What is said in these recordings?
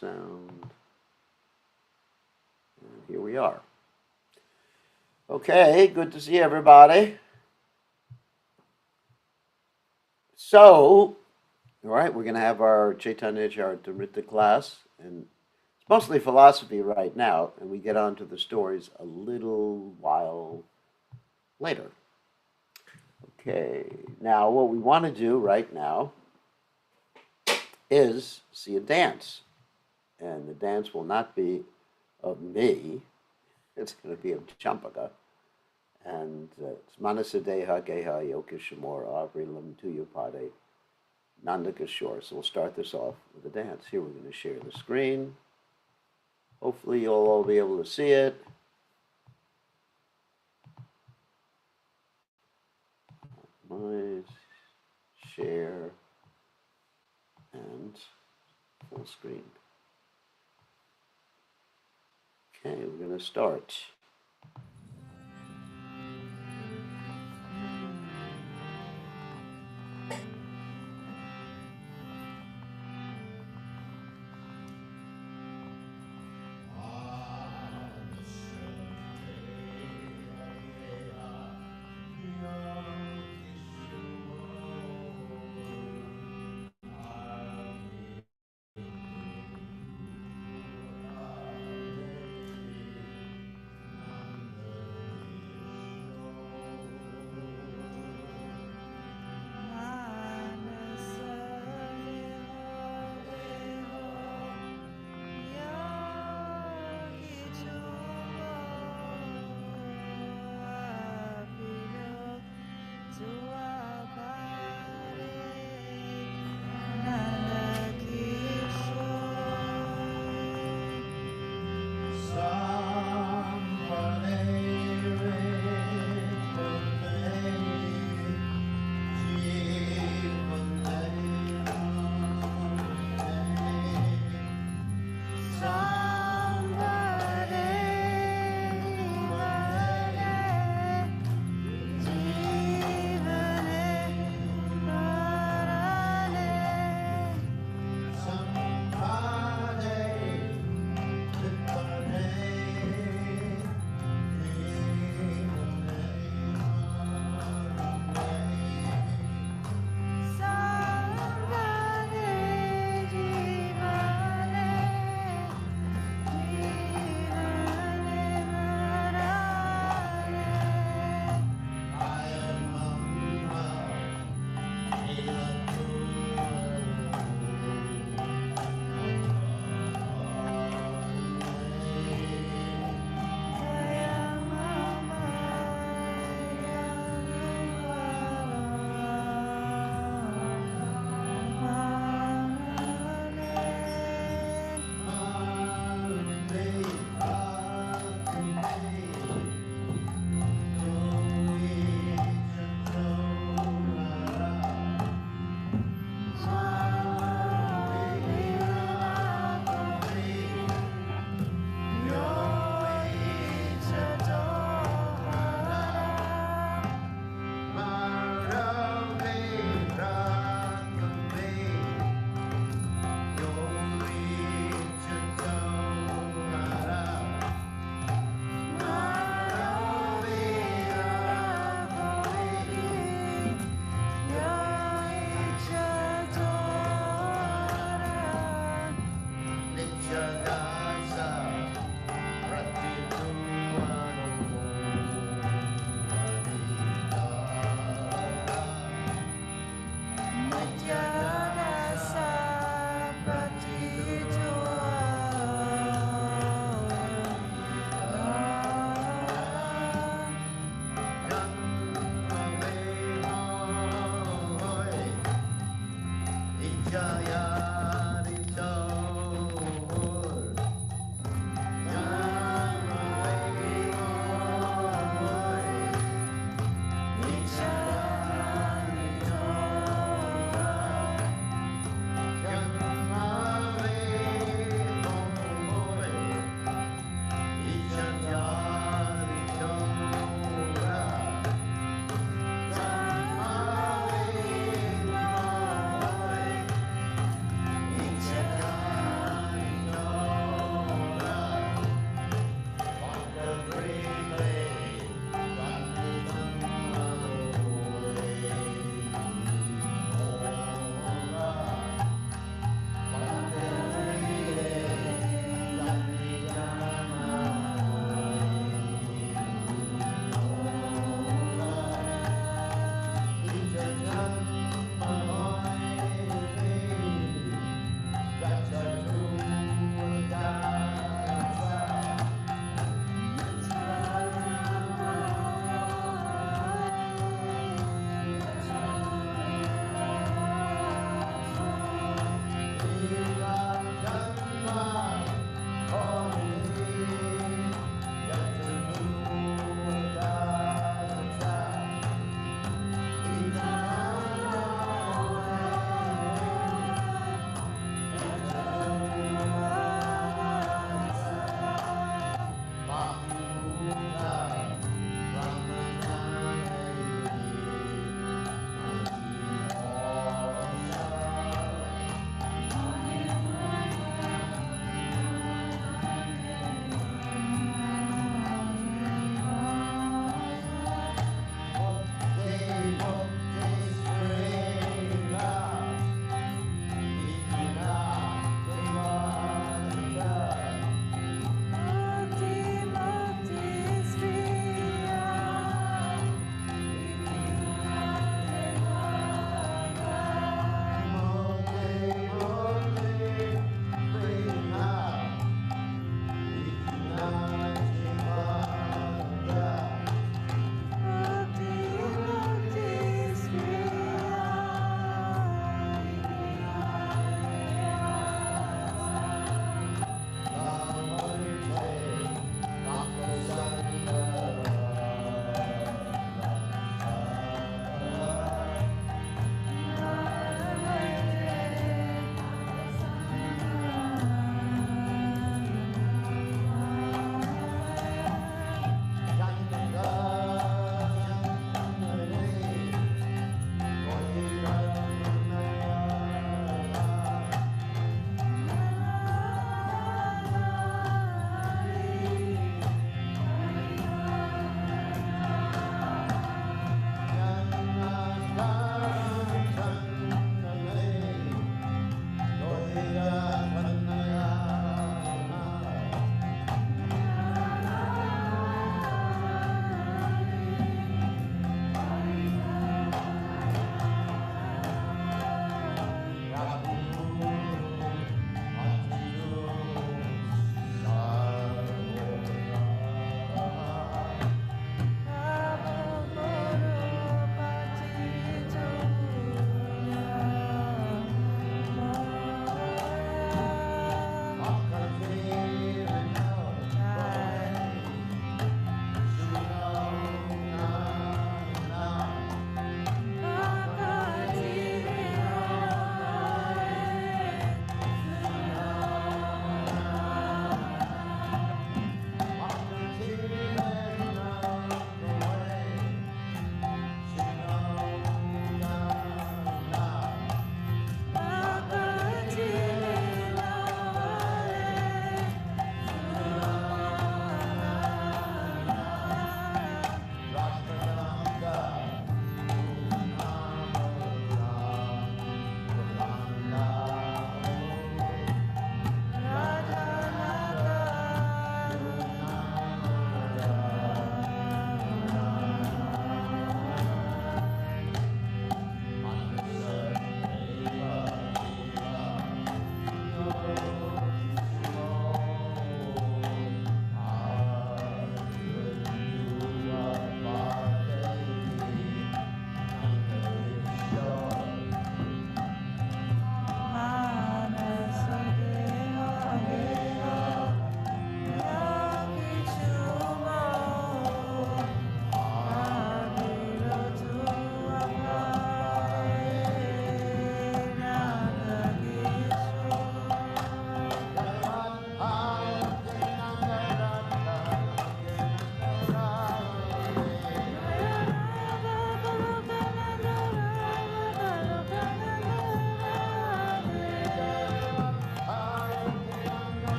sound. And here we are. Okay, good to see everybody. So, all right, we're going to have our Caitanya Caritamrta class, and it's mostly philosophy right now, and we get on to the stories a little while later. Okay, now what we want to do right now is see a dance, and the dance will not be of me, it's going to be of Champaka, and it's Manasadeha Geha Yokishamor Avrilam Tuyapade Nandakashore. So we'll start this off with a dance. Here we're going to share the screen. Hopefully you'll all be able to see it. My share and full screen. Okay, we're going to start.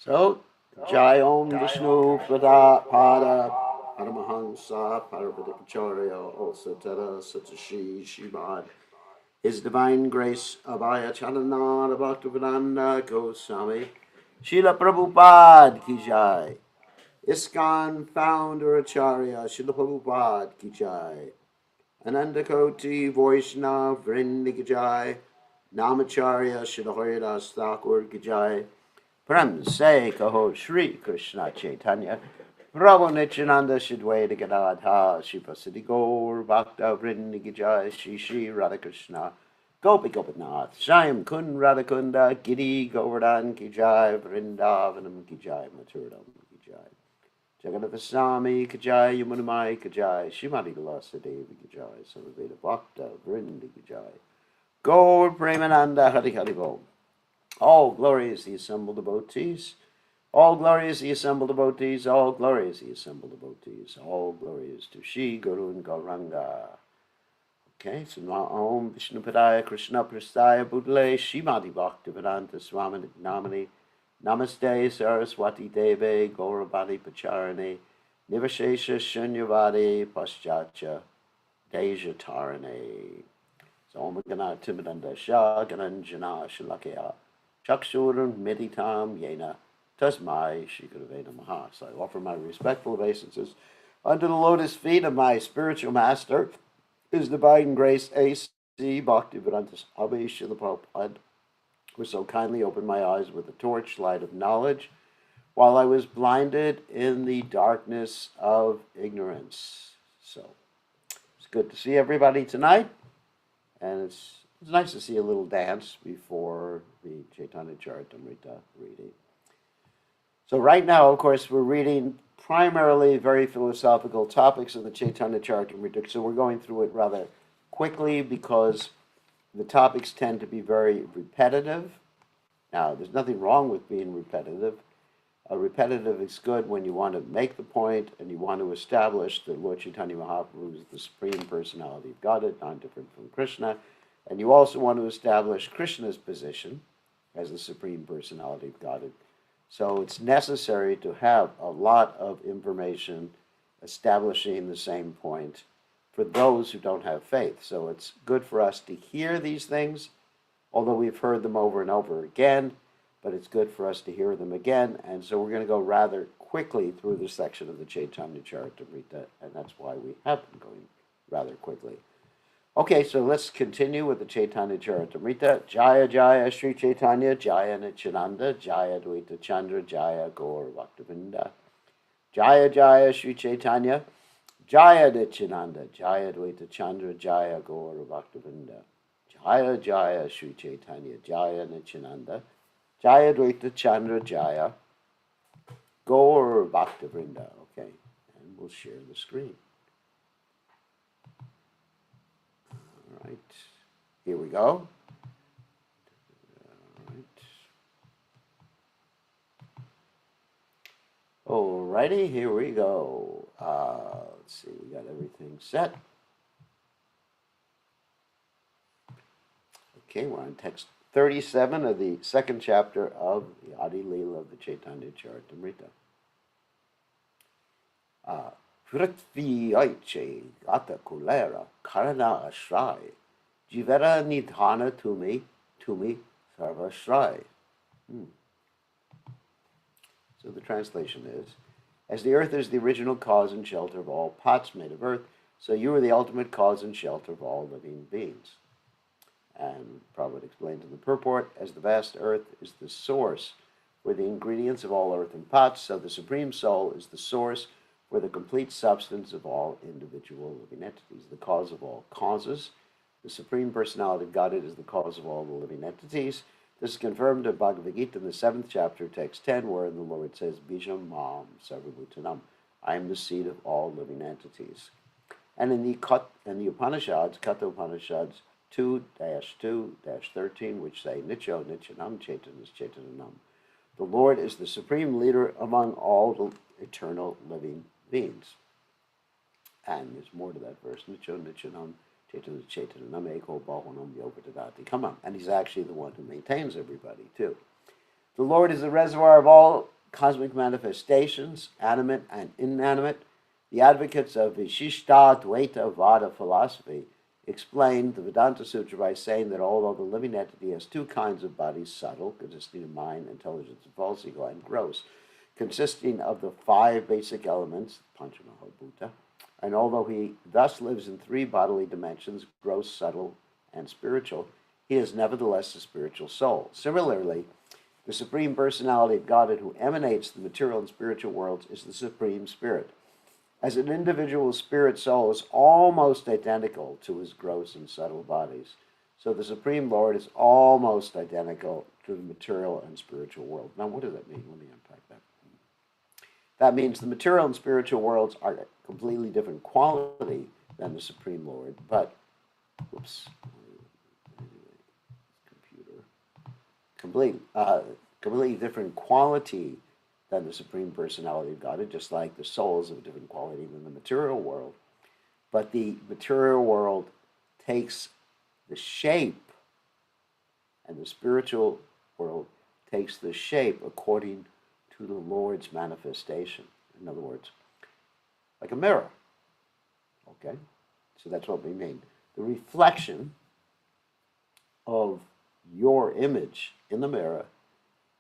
So, Jai Om Vishnu Pada Pada Paramahansa Parvadikacharya also Tara Satashi Shimad. His Divine Grace Abhaya Charanara Bhaktivedanta Goswami Srila Prabhupada Ki Jai. ISKCON Founder Acharya Srila Prabhupada Ki Jai. Anandakoti Vaishnav Vrindi Ki Jai. Namacharya Srila Haridas Thakur Ki Jai. Prem Se Kaho Shri Krishna Chaitanya Prabhu Nityananda Shidwaita Gadadha Shri Gaur Bhakta Vrindi Ki Jai Shri Shri Radhakrishna Gopi Gopinath Shyam Kun Radhakunda Giri Govardhan Ki Jai Vrindavanam Ki Jai Maturidam Ki Jai Jagannath Swami Ki Jai Yamunamai Ki Jai Shrimati Vilasa Devi Ki Jai Samaveda Bhakta Vrindi Ki Jai Gaur Premananda Hari Hari Bol. All glory is the assembled devotees. All glory is the assembled devotees. All glory is the assembled devotees. All glory is to Shri Guru and Gauranga. Okay, so now Om Vishnu Padaya Krishna Prastaya Budle Shrimati Bhaktivedanta Swami Namani Namaste Saraswati Deve Gauravati Pacharane Nivashesha Shunyavadi Paschatya Deja Tarane. So Om Gana Timidanda Shah Gananjana Shalakya Chakshuran Meditam Yena Tasmai Shikravena Maha. So I offer my respectful obeisances under the lotus feet of my spiritual master, His Divine Grace A.C. Bhaktivedanta Swami Srila Prabhupada, who so kindly opened my eyes with the torchlight of knowledge while I was blinded in the darkness of ignorance. So it's good to see everybody tonight, and it's nice to see a little dance before the Caitanya Caritamrta reading. So right now, of course, we're reading primarily very philosophical topics in the Caitanya Caritamrta. So we're going through it rather quickly because the topics tend to be very repetitive. Now, there's nothing wrong with being repetitive. Repetitive is good when you want to make the point and you want to establish that Lord Chaitanya Mahaprabhu is the Supreme Personality of Godhead, non-different from Krishna. And you also want to establish Krishna's position as the Supreme Personality of Godhead. So it's necessary to have a lot of information establishing the same point for those who don't have faith. So it's good for us to hear these things, although we've heard them over and over again, but it's good for us to hear them again. And so we're going to go rather quickly through this section of the Caitanya Caritamrta, and that's why we have been going rather quickly. Okay, so let's continue with the Caitanya Caritamrta. Jaya Jaya Sri Chaitanya, Jaya Nityananda, Jaya Dvaita Chandra, Jaya Gaur Bhaktivinda. Jaya Jaya Sri Chaitanya, Jaya Nityananda, Jaya Dvaita Chandra, Jaya Gaur Bhaktivinda. Jaya Jaya Sri Chaitanya, Jaya Nityananda, Jaya Dvaita Chandra, Jaya Gaur Bhaktivinda. Okay, and we'll share the screen. All right, here we go. Alrighty, here we go. Let's see, we got everything set. Okay, we're on text 37 of the second chapter of the Adi Leela of the Caitanya Caritamrta. Prithvi aiche gata kulera karana ashray jivera nidhana tumi sarva ashray. So the translation is, as the earth is the original cause and shelter of all pots made of earth, so you are the ultimate cause and shelter of all living beings. And Prabhupada explains in the purport, as the vast earth is the source for the ingredients of all earthen pots, so the Supreme Soul is the source for the complete substance of all individual living entities, the cause of all causes. The Supreme Personality of Godhead is the cause of all the living entities. This is confirmed in Bhagavad Gita in the 7th chapter, text 10, where the Lord says, Bijam Mam Sarvabhutanam, I am the seed of all living entities. And in the Upanishads, Katha Upanishads 2-2-13, which say, Nicho Nichanam Chaitanas Chaitananam, the Lord is the supreme leader among all the eternal living beings. And there's more to that verse, Nicho Nichanam Chaitanas Chaitananam Eko Bahunam Yogatadati. Come on. And he's actually the one who maintains everybody, too. The Lord is the reservoir of all cosmic manifestations, animate and inanimate. The advocates of Vishishta Dvaita Vada philosophy explained the Vedanta Sutra by saying that although the living entity has two kinds of bodies, subtle, consisting of mind, intelligence, and false ego, and gross, consisting of the five basic elements, Panchamahabhuta, and although he thus lives in three bodily dimensions, gross, subtle, and spiritual, he is nevertheless a spiritual soul. Similarly, the Supreme Personality of Godhead who emanates the material and spiritual worlds is the Supreme Spirit. As an individual spirit soul is almost identical to his gross and subtle bodies, so the Supreme Lord is almost identical to the material and spiritual world. Now, what does that mean? Let me unpack that. That means the material and spiritual worlds are a completely different quality than the Supreme Lord, but, completely different quality than the Supreme Personality of Godhead, just like the soul is of a different quality than the material world. But the material world takes the shape, and the spiritual world takes the shape according to the Lord's manifestation. In other words, like a mirror. Okay? So that's what we mean. The reflection of your image in the mirror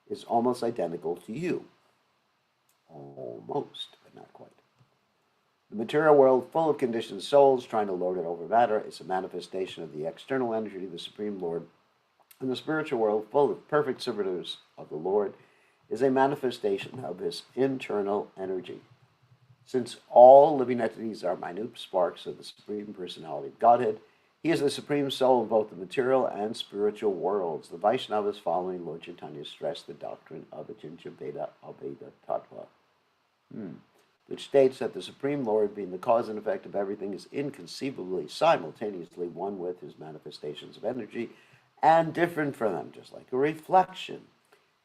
is almost identical to you. Almost, but not quite. The material world, full of conditioned souls trying to lord it over matter, is a manifestation of the external energy of the Supreme Lord. And the spiritual world, full of perfect servitors of the Lord, is a manifestation of his internal energy. Since all living entities are minute sparks of the Supreme Personality of Godhead, he is the Supreme Soul in both the material and spiritual worlds. The Vaishnavas following Lord Chaitanya stress the doctrine of Achintya Bheda Abheda Tattva, which states that the Supreme Lord, being the cause and effect of everything, is inconceivably simultaneously one with his manifestations of energy and different from them, just like a reflection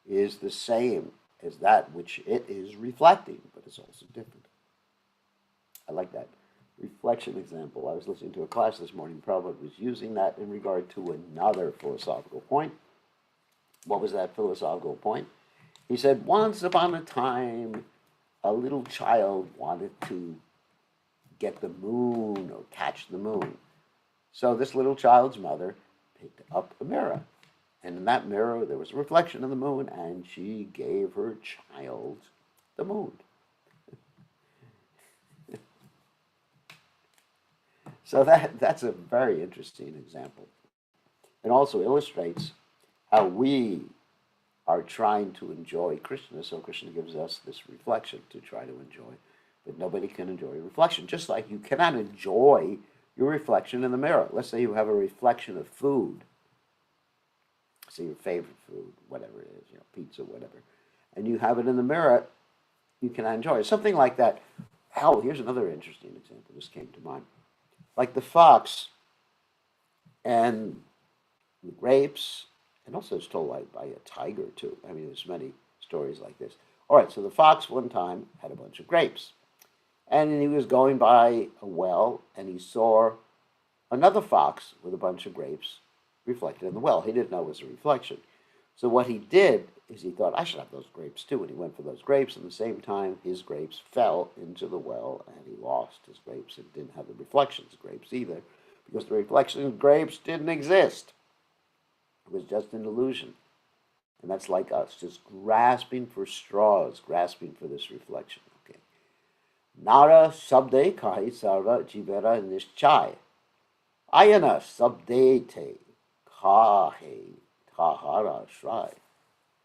is the same as that which it is reflecting, but it's also different. I like that reflection example. I was listening to a class this morning. Prabhupada was using that in regard to another philosophical point. What was that philosophical point? He said, once upon a time, a little child wanted to get the moon or catch the moon. So this little child's mother picked up a mirror. And in that mirror, there was a reflection of the moon, and she gave her child the moon. So that's a very interesting example. It also illustrates how we are trying to enjoy Krishna. So Krishna gives us this reflection to try to enjoy. But nobody can enjoy reflection, just like you cannot enjoy your reflection in the mirror. Let's say you have a reflection of food. Say your favorite food, whatever it is, pizza, whatever. And you have it in the mirror, you cannot enjoy it. Something like that. Hell, here's another interesting example. This came to mind. Like the fox and the grapes, and also it's told by a tiger too. I mean, there's many stories like this. All right, so the fox one time had a bunch of grapes. And he was going by a well, and he saw another fox with a bunch of grapes reflected in the well. He didn't know it was a reflection. So what he did is he thought, I should have those grapes too. And he went for those grapes, and at the same time, his grapes fell into the well, and he lost his grapes and didn't have the reflections of grapes either, because the reflections of grapes didn't exist. It was just an illusion. And that's like us, just grasping for straws, grasping for this reflection. Okay. Nara sabde kahi sarva jivera nischai. Ayana sabde te kahe tahara shrai.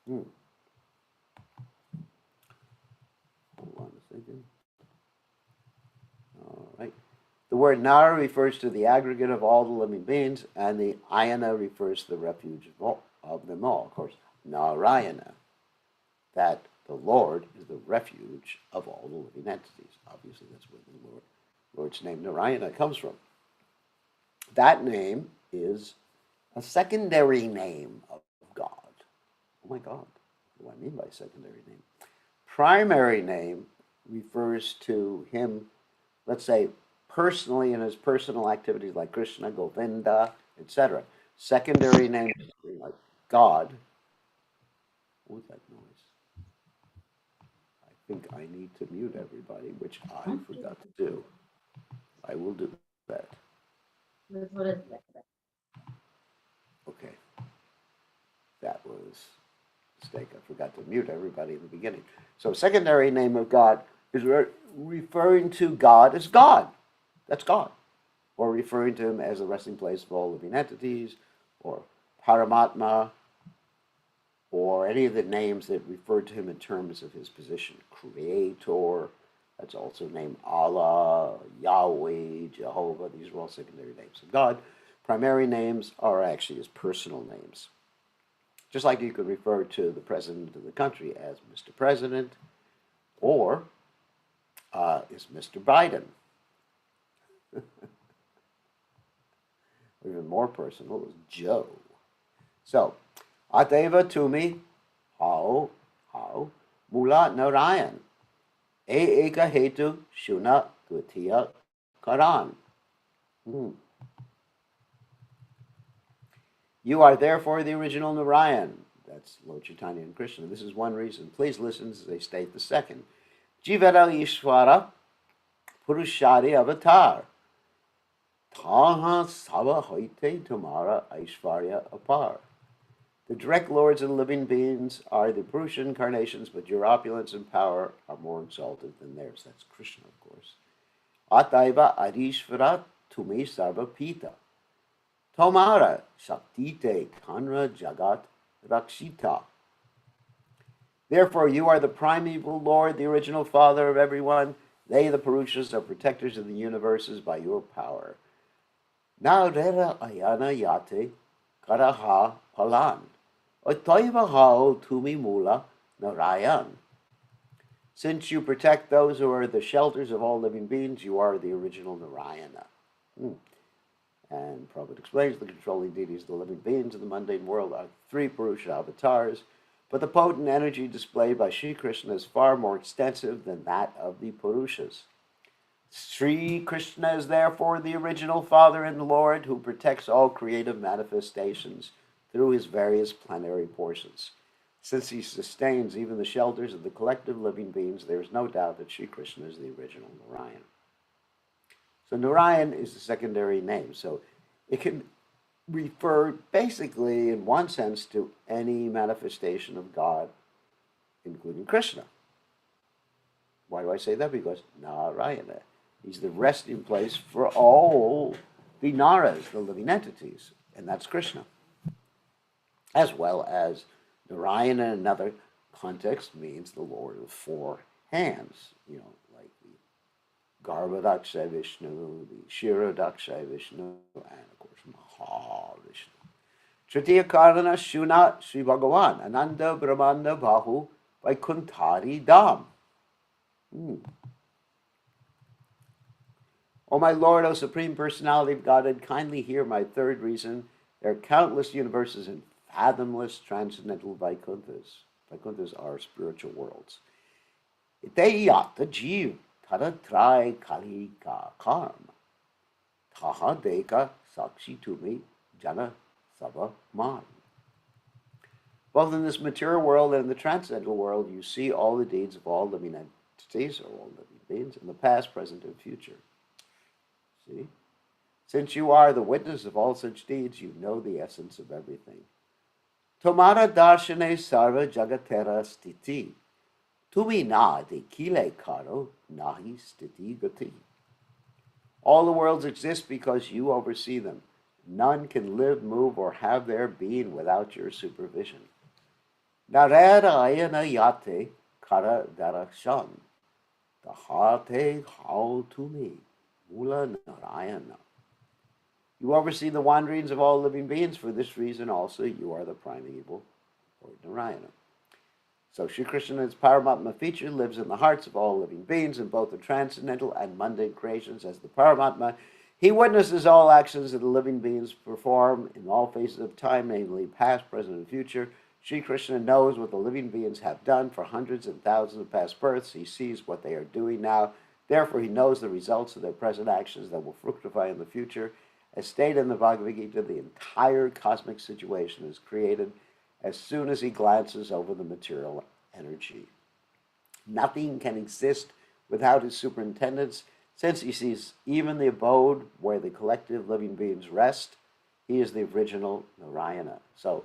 Hold on a second. All right. The word Nara refers to the aggregate of all the living beings, and the Ayana refers to the refuge of them all. Of course, Narayana, that the Lord is the refuge of all the living entities. Obviously, that's where the Lord's name Narayana comes from. That name is a secondary name of God. Oh my God, what do I mean by secondary name? Primary name refers to him, let's say, personally in his personal activities like Krishna, Govinda, etc. Secondary name like God, was that noise? I think I need to mute everybody, which I forgot to do. I will do that. Okay. That was a mistake. I forgot to mute everybody in the beginning. So secondary name of God is referring to God as God. That's God. Or referring to him as the resting place of all living entities, or Paramatma, or any of the names that refer to him in terms of his position. Creator, that's also named Allah, Yahweh, Jehovah. These are all secondary names of God. Primary names are actually his personal names. Just like you could refer to the president of the country as Mr. President, or is Mr. Biden. Even more personal is Joe. So, Ateva Tumi, How, Mula Narayan, Eka Hetu, Shuna, Dvitiya, Karan. You are therefore the original Narayan. That's Lord Chaitanya and Krishna. This is one reason. Please listen as they state the second. Jivara Ishvara Purushari Avatar. Taha Sava Hoite Tumara Aishvarya Apar. The direct lords of the living beings are the Purusha incarnations, but your opulence and power are more exalted than theirs. That's Krishna, of course. Ataiva Adishvara Tumi Sarva Pita. Tomara Shaktite Kanra Jagat Rakshita. Therefore, you are the primeval Lord, the original Father of everyone. They, the Purushas, are protectors of the universes by your power. Naurera Ayana Yate Karaha Palan. Otoiva Hao Tumi Mula Narayan. Since you protect those who are the shelters of all living beings, you are the original Narayana. And Prabhupada explains the controlling deities of the living beings of the mundane world are three Purusha avatars, but the potent energy displayed by Sri Krishna is far more extensive than that of the Purushas. Sri Krishna is therefore the original Father and Lord who protects all creative manifestations through his various plenary portions. Since he sustains even the shelters of the collective living beings, there is no doubt that Sri Krishna is the original Narayan. So Narayan is the secondary name. So it can refer basically in one sense to any manifestation of God, including Krishna. Why do I say that? Because Narayana, he's the resting place for all the Naras, the living entities, and that's Krishna. As well as Narayana in another context means the Lord of four hands, like the Garbhadaksha Vishnu, the Shiradaksha Vishnu, and of course Mahavishnu. Tritiya Karana Shuna Sri Bhagavan, Ananda Brahmanda Bahu Vaikuntari Dham. O my Lord, O Supreme Personality of Godhead, kindly hear my third reason. There are countless universes in fathomless transcendental Vaikunthas. Vaikunthas are spiritual worlds. Iteyata Jeev Taratrai Kalika Karma Taha Deka Sakshi Tumi Jana Sava Man. Both in this material world and in the transcendental world, you see all the deeds of all living entities, or all living beings, in the past, present, and future. See? Since you are the witness of all such deeds, you know the essence of everything. Tomara darshane sarva jagatera stiti. Tumi na de kile karo nahi stiti gati. All the worlds exist because you oversee them. None can live, move, or have their being without your supervision. Narayana yate kara darakshan. Tahate how to me. Mula Narayana. You oversee the wanderings of all living beings. For this reason also you are the primeval Lord Narayana. So Sri Krishna, its Paramatma feature, lives in the hearts of all living beings in both the transcendental and mundane creations as the Paramatma. He witnesses all actions that the living beings perform in all phases of time, namely past, present, and future. Sri Krishna knows what the living beings have done for hundreds and thousands of past births. He sees what they are doing now. Therefore, he knows the results of their present actions that will fructify in the future. As stated in the Bhagavad Gita, the entire cosmic situation is created as soon as he glances over the material energy. Nothing can exist without his superintendence, since he sees even the abode where the collective living beings rest. He is the original Narayana. So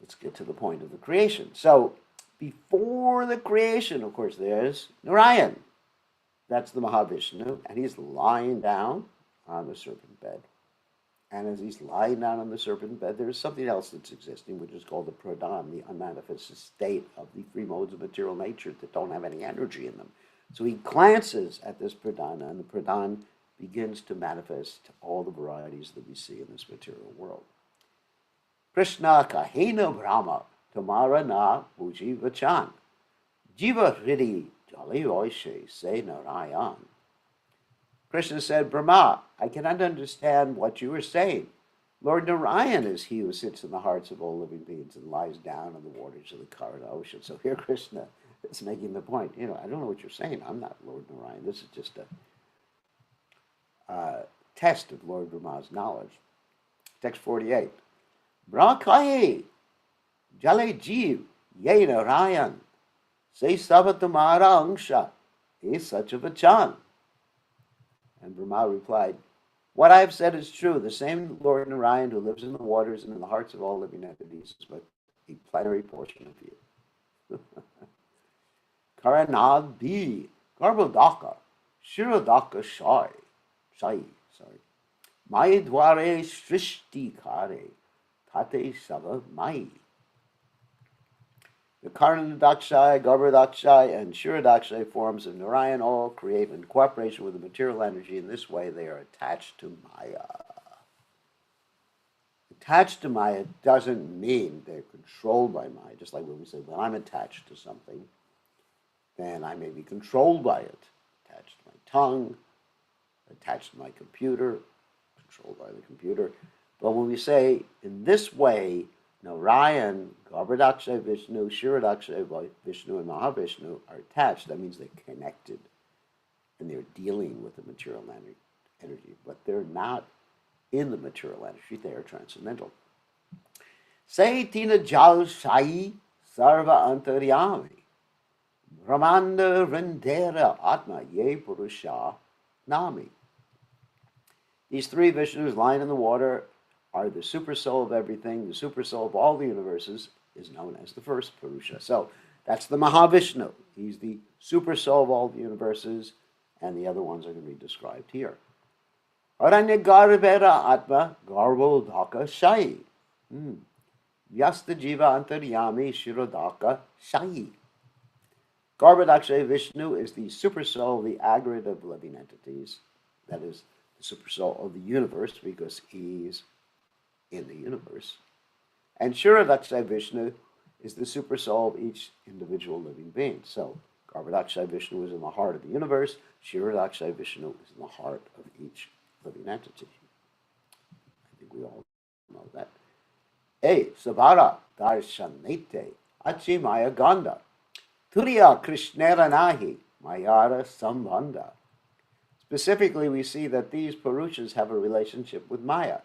let's get to the point of the creation. So before the creation, of course, there's Narayan. That's the Mahavishnu, and he's lying down on the serpent bed. And as he's lying down on the serpent bed, there's something else that's existing, which is called the pradhan, the unmanifested state of the three modes of material nature that don't have any energy in them. So he glances at this pradhana, and the pradhan begins to manifest all the varieties that we see in this material world. Krishna kahena brahma tamara na puji vachan jiva hridi jali oishe se narayan. Krishna said, Brahma, I cannot understand what you are saying. Lord Narayan is he who sits in the hearts of all living beings and lies down in the waters of the Karna ocean. So here Krishna is making the point, I don't know what you're saying. I'm not Lord Narayan. This is just a test of Lord Brahma's knowledge. Text 48. Brahmakaye jale jeev ye Narayan se sabatamara angsha is such a vachan. And Brahma replied, what I have said is true. The same Lord Narayan who lives in the waters and in the hearts of all living entities is but a plenary portion of you. Karanadi Garbhodaka Shirodaka Shai. Mayadware Srishti Kare Tate Sava Mai. The Karanadakshay, Garbhodakshay, and Shirodakshay forms of Narayan all create in cooperation with the material energy. In this way, they are attached to Maya. Attached to Maya doesn't mean they're controlled by Maya. Just like when we say, when I'm attached to something, then I may be controlled by it. Attached to my tongue, attached to my computer, controlled by the computer. But when we say, in this way, Narayan, Garbhodakshay Vishnu, Shirodakshay Vishnu, and Mahavishnu are attached. That means they're connected and they're dealing with the material energy, but they're not in the material energy, they are transcendental. Say Tina Jal Shai Sarva Antaryami Brahmanda Rendera Atma Ye Purusha Nami. These three Vishnus lying in the water are the super soul of everything. The super soul of all the universes is known as the first Purusha. So that's the Mahavishnu. He's the super soul of all the universes, and the other ones are going to be described here. Aranya Garbhera Atma Garbhodaka Shai. Vyasta Jiva Antaryami Shirodaka Shai. Garbhodakshay Vishnu is the super soul, the aggregate of living entities. That is the super soul of the universe, because he's in the universe. And Shirodakshay Vishnu is the super soul of each individual living being. So Garbhodakshay Vishnu is in the heart of the universe. Shirodakshay Vishnu is in the heart of each living entity. I think we all know that. Savara darshanite achi maya ganda turiya krishnera nahi mayara sambandha. Specifically, we see that these Purushas have a relationship with Maya.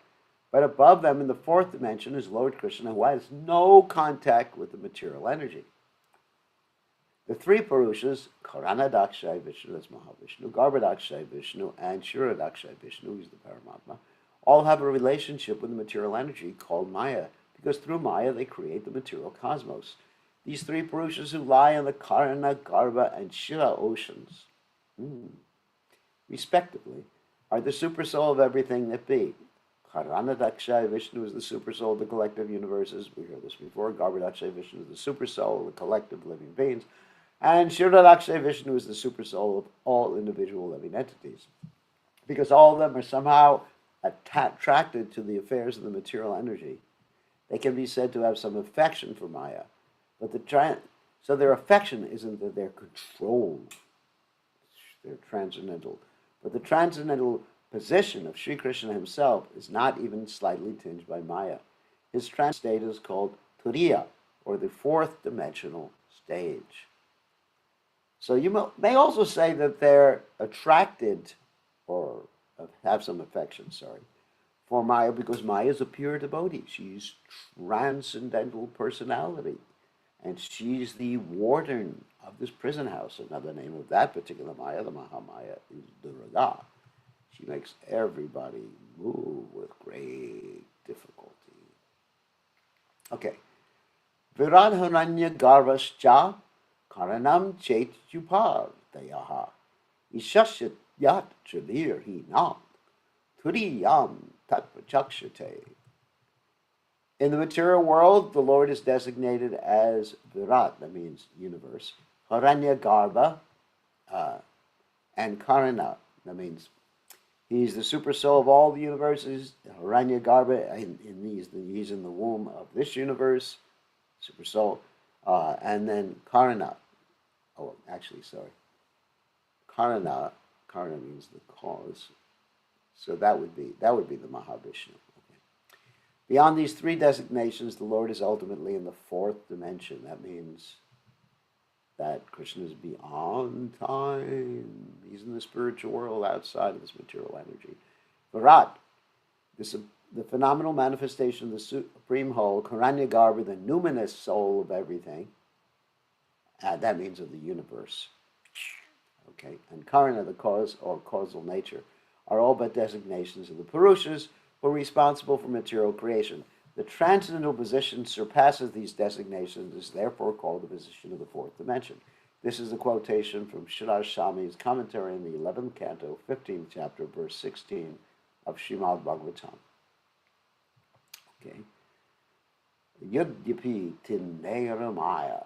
But above them in the fourth dimension is Lord Krishna, who has no contact with the material energy. The three Purushas, Karanadakshay Vishnu, that's Mahavishnu, Garbhodakshay Vishnu, and Shirodakshay Vishnu, who's the Paramatma, all have a relationship with the material energy called Maya, because through Maya they create the material cosmos. These three Purushas who lie in the Karana, Garbha, and Shira oceans, respectively, are the super soul of everything that be. Karanadakshay Vishnu is the super soul of the collective universes. We heard this before. Garbhodakshay Vishnu is the super soul of the collective living beings. And Shirodakshay Vishnu is the super soul of all individual living entities. Because all of them are somehow attracted to the affairs of the material energy, they can be said to have some affection for Maya. But so their affection isn't that they're controlled. They're transcendental. But the transcendental position of Sri Krishna himself is not even slightly tinged by Maya. His trans state is called Turiya, or the fourth dimensional stage. So you may also say that they're attracted, or have some affection, for Maya, because Maya is a pure devotee. She's transcendental personality. And she's the warden of this prison house. Another name of that particular Maya, the Mahamaya, is Durga. She makes everybody move with great difficulty. Okay. Viradharanya garvascha karanam chet upar dayaha. Ishashyat yat tralir hi nam. Turiyam tatpachakshate. In the material world, the Lord is designated as Virat, that means universe, Haranya Garbha, and Karana, that means he's the super soul of all the universes. Haranya Garbha, he's in the womb of this universe, super soul, and then Karana. Oh, actually, sorry. Karana means the cause, so that would be the Mahavishnu. Beyond these three designations, the Lord is ultimately in the fourth dimension. That means that Krishna is beyond time. He's in the spiritual world outside of this material energy. Virat, the phenomenal manifestation of the supreme whole, Karanyagarbha, the numinous soul of everything. That means of the universe. Okay, and Karana, the cause or causal nature, are all but designations of the Purushas, who are responsible for material creation. The transcendental position surpasses these designations, is therefore called the position of the fourth dimension. This is a quotation from Sridhar Swami's commentary in the 11th canto, 15th chapter, verse 16 of Srimad Bhagavatam. Okay. Yudyapi tinneramaya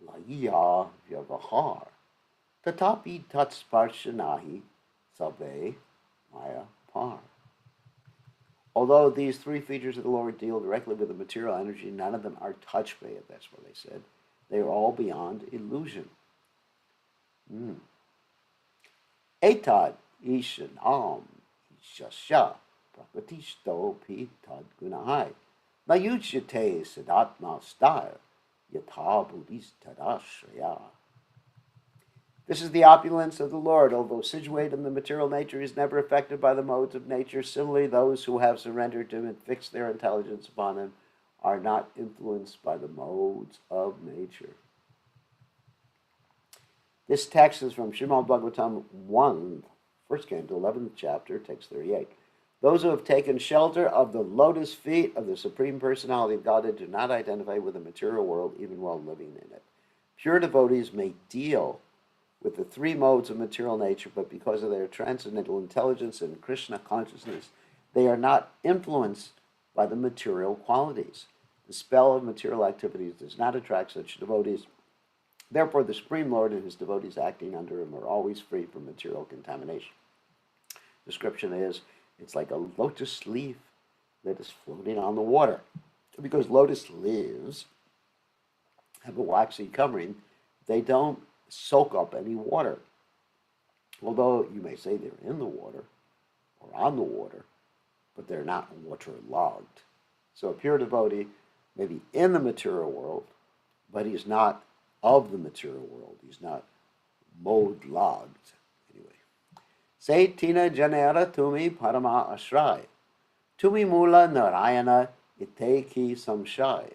laya vyavahar tatapi tatsparshanahi sabe maya par. Although these three features of the Lord deal directly with the material energy, none of them are touched by it. That's what they said. They are all beyond illusion. Etad ishanam ishasya prakatishto pi tad gunahai nayuchyate sadatma style yatha buddhistadashraya. This is the opulence of the Lord. Although situated in the material nature, he is never affected by the modes of nature. Similarly, those who have surrendered to him and fixed their intelligence upon him are not influenced by the modes of nature. This text is from Srimad Bhagavatam 1, first canto, 11th chapter, text 38. Those who have taken shelter of the lotus feet of the Supreme Personality of Godhead do not identify with the material world even while living in it. Pure devotees may deal with the three modes of material nature, but because of their transcendental intelligence and Krishna consciousness, they are not influenced by the material qualities. The spell of material activities does not attract such devotees. Therefore, the Supreme Lord and his devotees acting under him are always free from material contamination. Description is, it's like a lotus leaf that is floating on the water. Because lotus leaves have a waxy covering, they don't soak up any water. Although you may say they're in the water or on the water, but they're not waterlogged. So a pure devotee may be in the material world, but he's not of the material world. He's not mode logged. Anyway. Say Tina Janera Tumi Parama Ashray. Tumi Mula Narayana Iteki Samshay.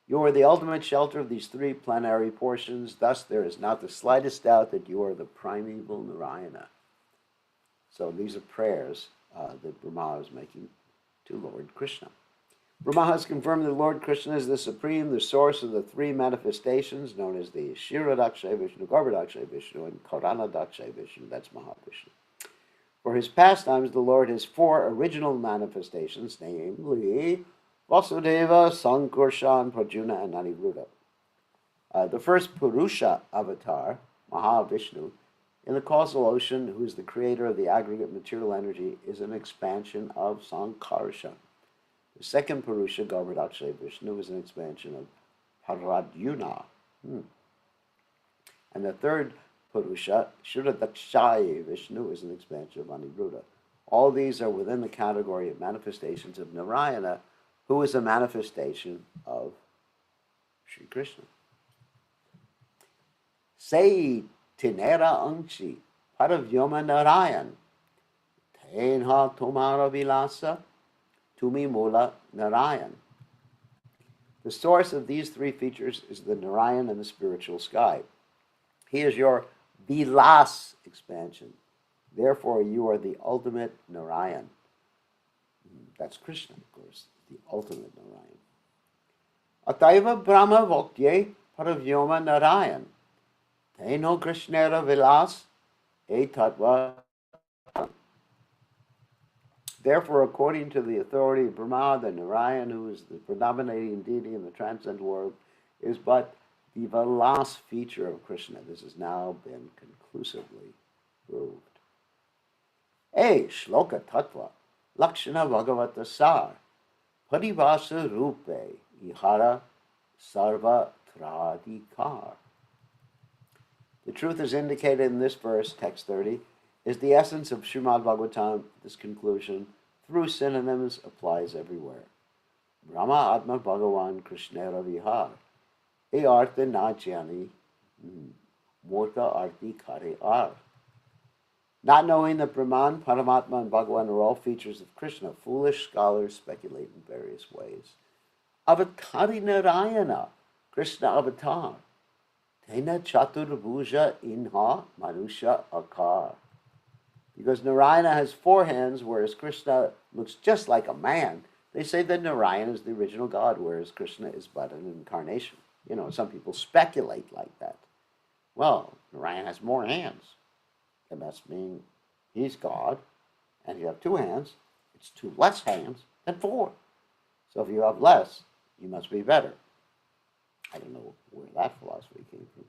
You are the ultimate shelter of these three plenary portions. Thus, there is not the slightest doubt that you are the primeval Narayana. So these are prayers that Brahma is making to Lord Krishna. Brahma has confirmed that Lord Krishna is the supreme, the source of the three manifestations known as the Kshiradakshay Vishnu, Garbhadakshay Vishnu, and Karanadakshay Vishnu. That's Mahavishnu. For his pastimes, the Lord has four original manifestations, namely Vasudeva, Sankarshan, Prajuna, and Aniruddha. The first Purusha avatar, Mahavishnu, in the causal ocean, who is the creator of the aggregate material energy, is an expansion of Sankarshan. The second Purusha, Garbhadakshay Vishnu, is an expansion of Paradyuna. And the third Purusha, Kshiradakshay Vishnu, is an expansion of Aniruddha. All these are within the category of manifestations of Narayana, who is a manifestation of Sri Krishna. Say Tinera Angshi Paravyoma Narayan Enha Tomara Vilasa, Tumi Mula Narayan. The source of these three features is the Narayan and the spiritual sky. He is your Vilas expansion. Therefore, you are the ultimate Narayan. That's Krishna, of course, the ultimate Narayan. Ataiva Brahma Voktye Paravyoma Narayan. Teno Krishnera Vilas E Tattva. Therefore, according to the authority of Brahma, the Narayan, who is the predominating deity in the transcendental world, is but the Vilas feature of Krishna. This has now been conclusively proved. Shloka Tattva Lakshana Bhagavata Sar Parivasa Rupe Ihara Sarva Tradikar. The truth is indicated in this verse, text 30, is the essence of Srimad Bhagavatam. This conclusion, through synonyms, applies everywhere. Brahma Atma Bhagavan Krishnera Vihar. E Artha Najyani Morta Arti Kare Ar. Not knowing that Brahman, Paramatma, and Bhagavan are all features of Krishna, foolish scholars speculate in various ways. Avatari Narayana, Krishna Avatar. Tena Chaturabhuja Inha Manusha Akar. Because Narayana has four hands, whereas Krishna looks just like a man, they say that Narayana is the original God, whereas Krishna is but an incarnation. Some people speculate like that. Well, Narayana has more hands. It must mean he's God, and if you have two hands, it's two less hands than four. So if you have less, you must be better. I don't know where that philosophy came from.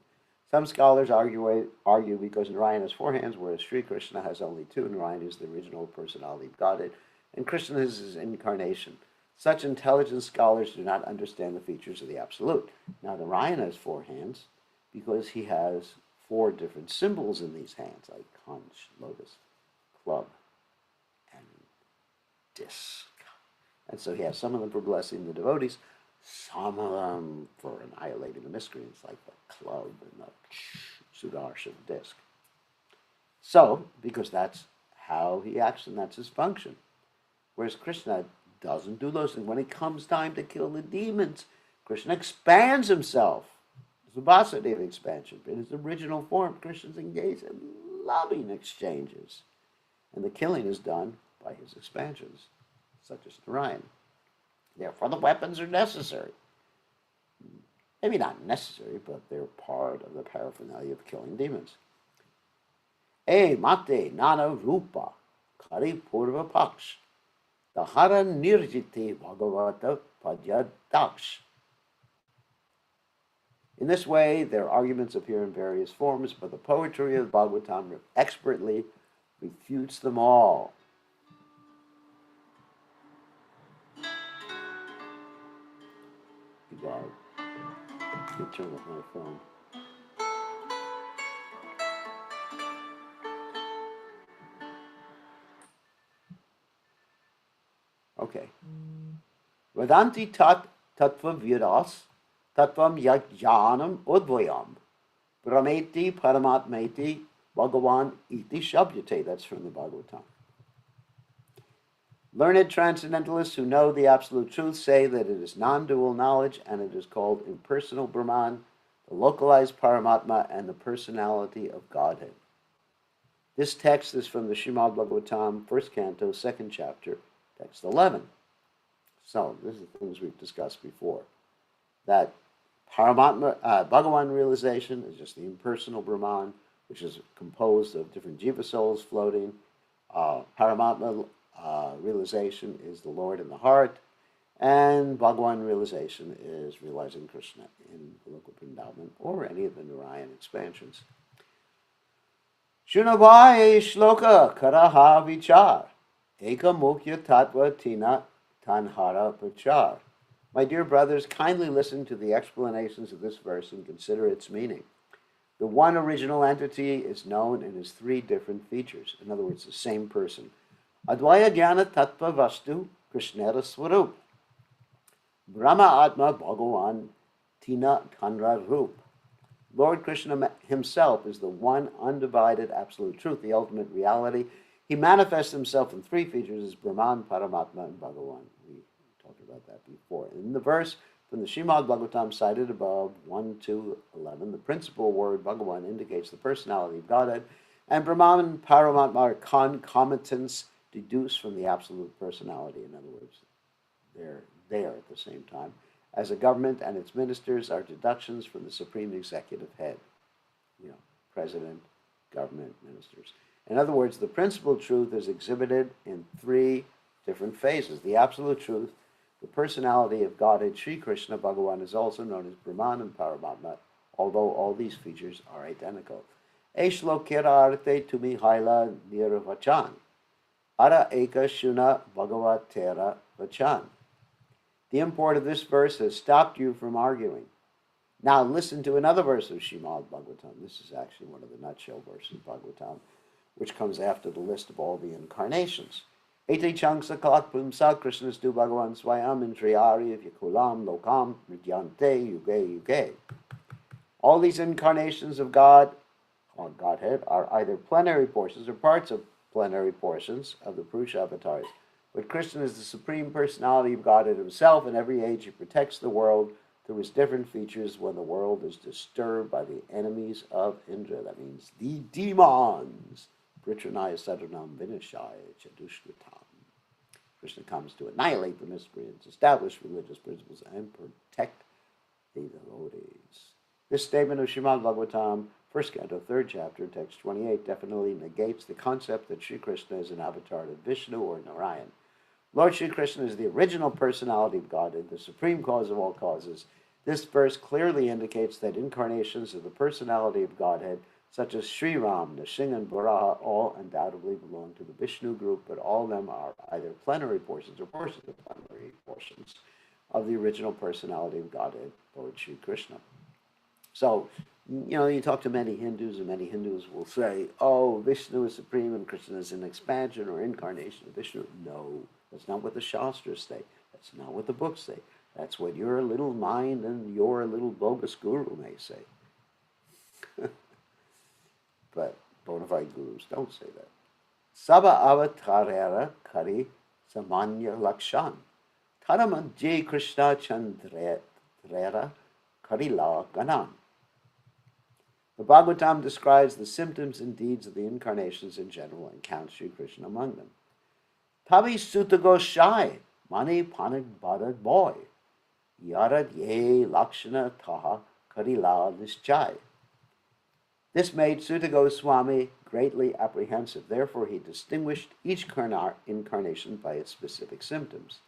Some scholars argue because Narayana has four hands, whereas Sri Krishna has only two. Narayana is the original personality of Godhead, and Krishna is his incarnation. Such intelligent scholars do not understand the features of the Absolute. Now, Narayana has four hands because he has four different symbols in these hands, like conch, lotus, club, and disc. And so he has some of them for blessing the devotees, some of them for annihilating the miscreants, like the club and the sudarshan disc. So, because that's how he acts and that's his function. Whereas Krishna doesn't do those things. When it comes time to kill the demons, Krishna expands himself. It's a Vasudeva expansion. In his original form, Krishna's engaged in loving exchanges. And the killing is done by his expansions, such as Narayan. Therefore, the weapons are necessary. Maybe not necessary, but they're part of the paraphernalia of killing demons. Mate nana rupa kari purva paksh tahara nirjite bhagavata padyadaksh. In this way, their arguments appear in various forms, but the poetry of Bhagavatam expertly refutes them all. Let me turn off my phone. Okay. Vedanti tat tattva vidas tattvam yajnanam udvayam brahmeti paramatmeti bhagavan iti shabdyate. That's from the Bhagavatam. Learned transcendentalists who know the absolute truth say that it is non-dual knowledge and it is called impersonal Brahman, the localized Paramatma, and the personality of Godhead. This text is from the Srimad Bhagavatam, 1st canto, 2nd chapter, text 11. So, this is the things we've discussed before. That Paramatma, Bhagavan realization is just the impersonal Brahman, which is composed of different jiva souls floating. Paramatma realization is the Lord in the heart, and Bhagavan realization is realizing Krishna in Loka Vrindavan or any of the Narayan expansions. Shunavai shloka karaha vichar eka mukhya tattva tina tanhara prachar. My dear brothers, kindly listen to the explanations of this verse and consider its meaning. The one original entity is known in his three different features. In other words, the same person. Advaya Jnana Tattva Vastu Krishnera Swarup. Brahma Atma Bhagavan Tina Kanra Rup. Lord Krishna himself is the one undivided absolute truth, the ultimate reality. He manifests himself in three features as Brahman, Paramatma, and Bhagavan. We talked about that before. In the verse from the Srimad Bhagavatam cited above, 1 to 11, the principal word Bhagavan indicates the personality of Godhead, and Brahman and Paramatma are concomitants deduced from the absolute personality. In other words, they're there at the same time. As a government and its ministers are deductions from the supreme executive head, president, government, ministers. In other words, the principal truth is exhibited in three different phases. The absolute truth, the personality of Godhead, Sri Krishna Bhagavan, is also known as Brahman and Paramatma, although all these features are identical. Eshlokera arte tumi haila nirvachan. Ara eka shuna bhagavatera vachan. The import of this verse has stopped you from arguing. Now listen to another verse of Srimad Bhagavatam. This is actually one of the nutshell verses of Bhagavatam, which comes after the list of all the incarnations. Ete changsa kalak pumsa krishnastu bhagavan swayam intriyari vyakulam lokam vidyante yuge yuge. All these incarnations of God, or Godhead, are either plenary portions or parts of plenary portions of the Purusha avatars. But Krishna is the supreme personality of Godhead himself. In every age he protects the world through his different features when the world is disturbed by the enemies of Indra. That means the demons. Pritranaya Sadhanam Vinashaya Chadushritam. Krishna comes to annihilate the miscreants, establish religious principles, and protect the devotees. This statement of Srimad Bhagavatam, first canto, third chapter, text 28, definitely negates the concept that Sri Krishna is an avatar of Vishnu or Narayan. Lord Sri Krishna is the original personality of Godhead, the supreme cause of all causes. This verse clearly indicates that incarnations of the personality of Godhead, such as Sri Ram, Nrsimha, and Varaha, all undoubtedly belong to the Vishnu group, but all of them are either plenary portions or portions of plenary portions of the original personality of Godhead, Lord Sri Krishna. So, you talk to many Hindus, and many Hindus will say, oh, Vishnu is supreme and Krishna is an expansion or incarnation of Vishnu. No, that's not what the Shastras say. That's not what the books say. That's what your little mind and your little bogus guru may say. But bona fide gurus don't say that. Saba avatarera kari samanya lakshan. Taramanje Krishna chandrera karila ganan. The Bhagavatam describes the symptoms and deeds of the incarnations in general and counts Sri Krishna among them. Tavi sutago shai, mani panag badad boy. Yarad ye lakshana taha karila nischai. This made Suta Goswami greatly apprehensive. Therefore, he distinguished each incarnation by its specific symptoms.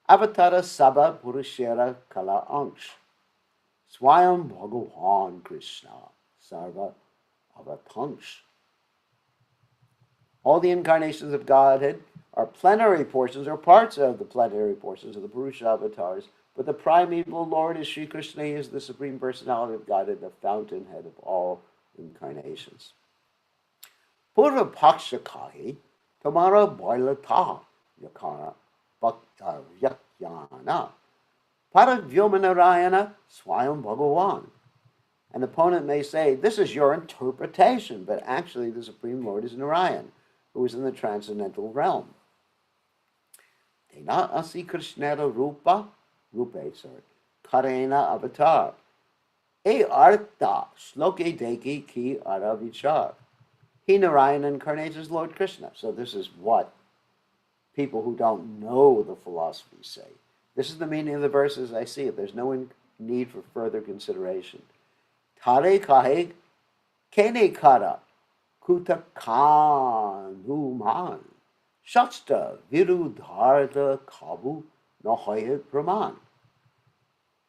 Avatara Sabha Purushera Kala Ansh. Swayam Bhagavan Krishna Sarva Avatansh. All the incarnations of Godhead are plenary portions or parts of the plenary portions of the Purusha avatars, but the primeval Lord is Sri Krishna. He is the supreme personality of Godhead, the fountainhead of all incarnations. Purva Pakshakahi Tamara Bailata Yakana Bhakta Vyakyana Paravyomanarayana Swayam Bhagavan. An opponent may say, this is your interpretation, but actually the Supreme Lord is Narayan, who is in the transcendental realm. Tena asi Krishnera Karena avatar. E artha sloke deki ki aravichar. He, Narayan, incarnates as Lord Krishna. So this is what people who don't know the philosophy say. This is the meaning of the verse as I see it. There's no need for further consideration. Tare kahe kene kara kuta kanuman shasta virudharta kabu nahoyet brahman.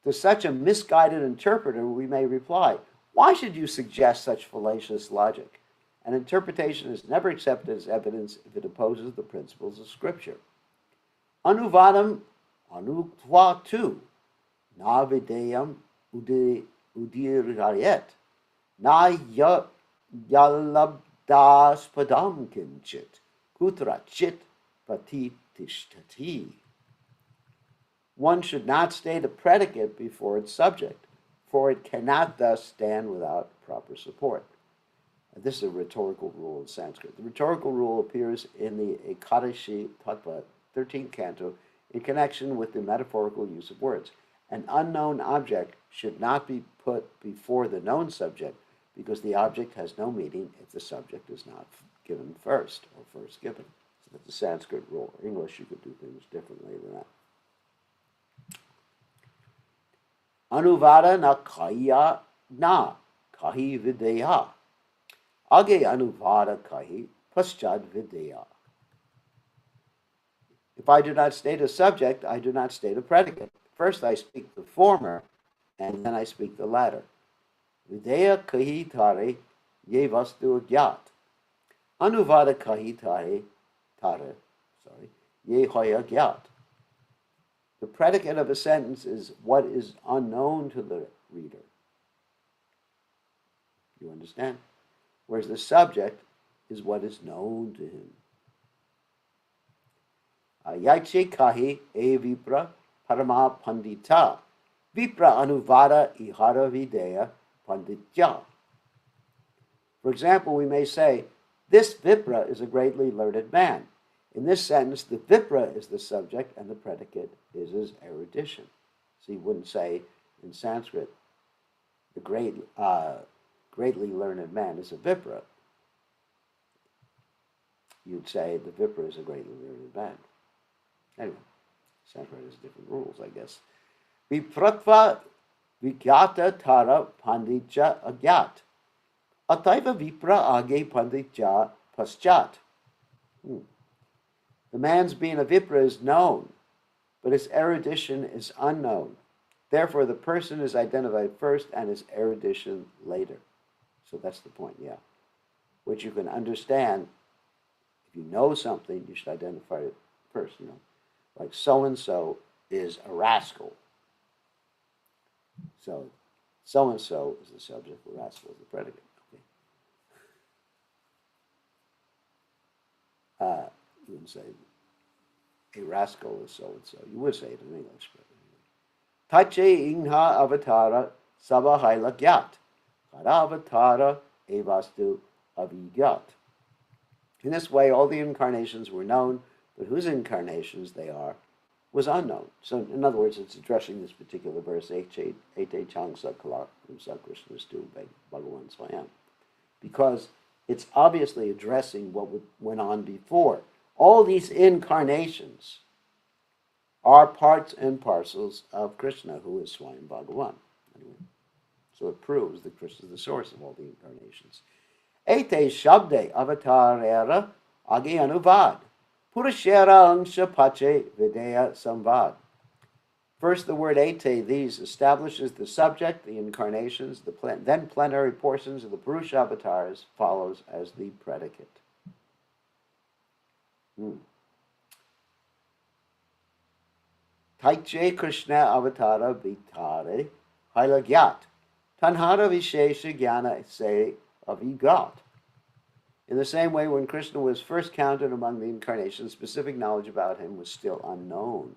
To such a misguided interpreter, we may reply, why should you suggest such fallacious logic? An interpretation is never accepted as evidence if it opposes the principles of Scripture. Anuvadam anuktva tu, na videyam udirayet, na yalabdaspadam kinchit, kutrachit patitishtati. One should not state a predicate before its subject, for it cannot thus stand without proper support. This is a rhetorical rule in Sanskrit. The rhetorical rule appears in the Ekadashi Tattva, 13th canto, in connection with the metaphorical use of words. An unknown object should not be put before the known subject because the object has no meaning if the subject is not given first or first given. So that's a Sanskrit rule. In English, you could do things differently than that. Anuvada na kaya na kahi videya. Age anuvada kahi paschad videya. If I do not state a subject, I do not state a predicate. First I speak the former, and then I speak the latter. Videya kahi tare ye vastu agyat. Anuvada kahi tare ye hoya gyat. The predicate of a sentence is what is unknown to the reader. You understand? Whereas the subject is what is known to him. Yaiche kahi e vipra parama pandita. Vipra anuvada ihara videya panditya. For example, we may say, this Vipra is a greatly learned man. In this sentence, the Vipra is the subject and the predicate is his erudition. So you wouldn't say in Sanskrit, the greatly learned man is a Vipra. You'd say the Vipra is a greatly learned man. Anyway, Sanskrit has different rules, I guess. Vipratva vigyata tara panditya agyat. Ataiva vipra age panditya paschat. The man's being a vipra is known, but his erudition is unknown. Therefore, the person is identified first and his erudition later. So that's the point, yeah. Which you can understand. If you know something, you should identify it first, you know. Like so-and-so is a rascal. So, so-and-so is the subject, rascal is the predicate. Okay. You wouldn't say a rascal is so-and-so. You would say it in English. But anyway. Tache ingha avatara sabahaila gyat. Hara avatara evastu avigyat. In this way, all the incarnations were known, but whose incarnations they are was unknown. So, in other words, it's addressing this particular verse, Ete Changsa Kalamsa Krishnastu Bhagavan Swayam, because it's obviously addressing what went on before. All these incarnations are parts and parcels of Krishna, who is Swayam Bhagavan. Anyway, so it proves that Krishna is the source of all the incarnations. Ete Shabde Avatarera Age Anuvad. Purushera Angsha Pache Videya Samvad. First, the word ete, these, establishes the subject, the incarnations, then plenary portions of the Purusha avatars follows as the predicate. Taiche Krishna avatara vitare hailagyat. Tanhara vishesha jnana se avigat. In the same way, when Krishna was first counted among the incarnations, specific knowledge about him was still unknown.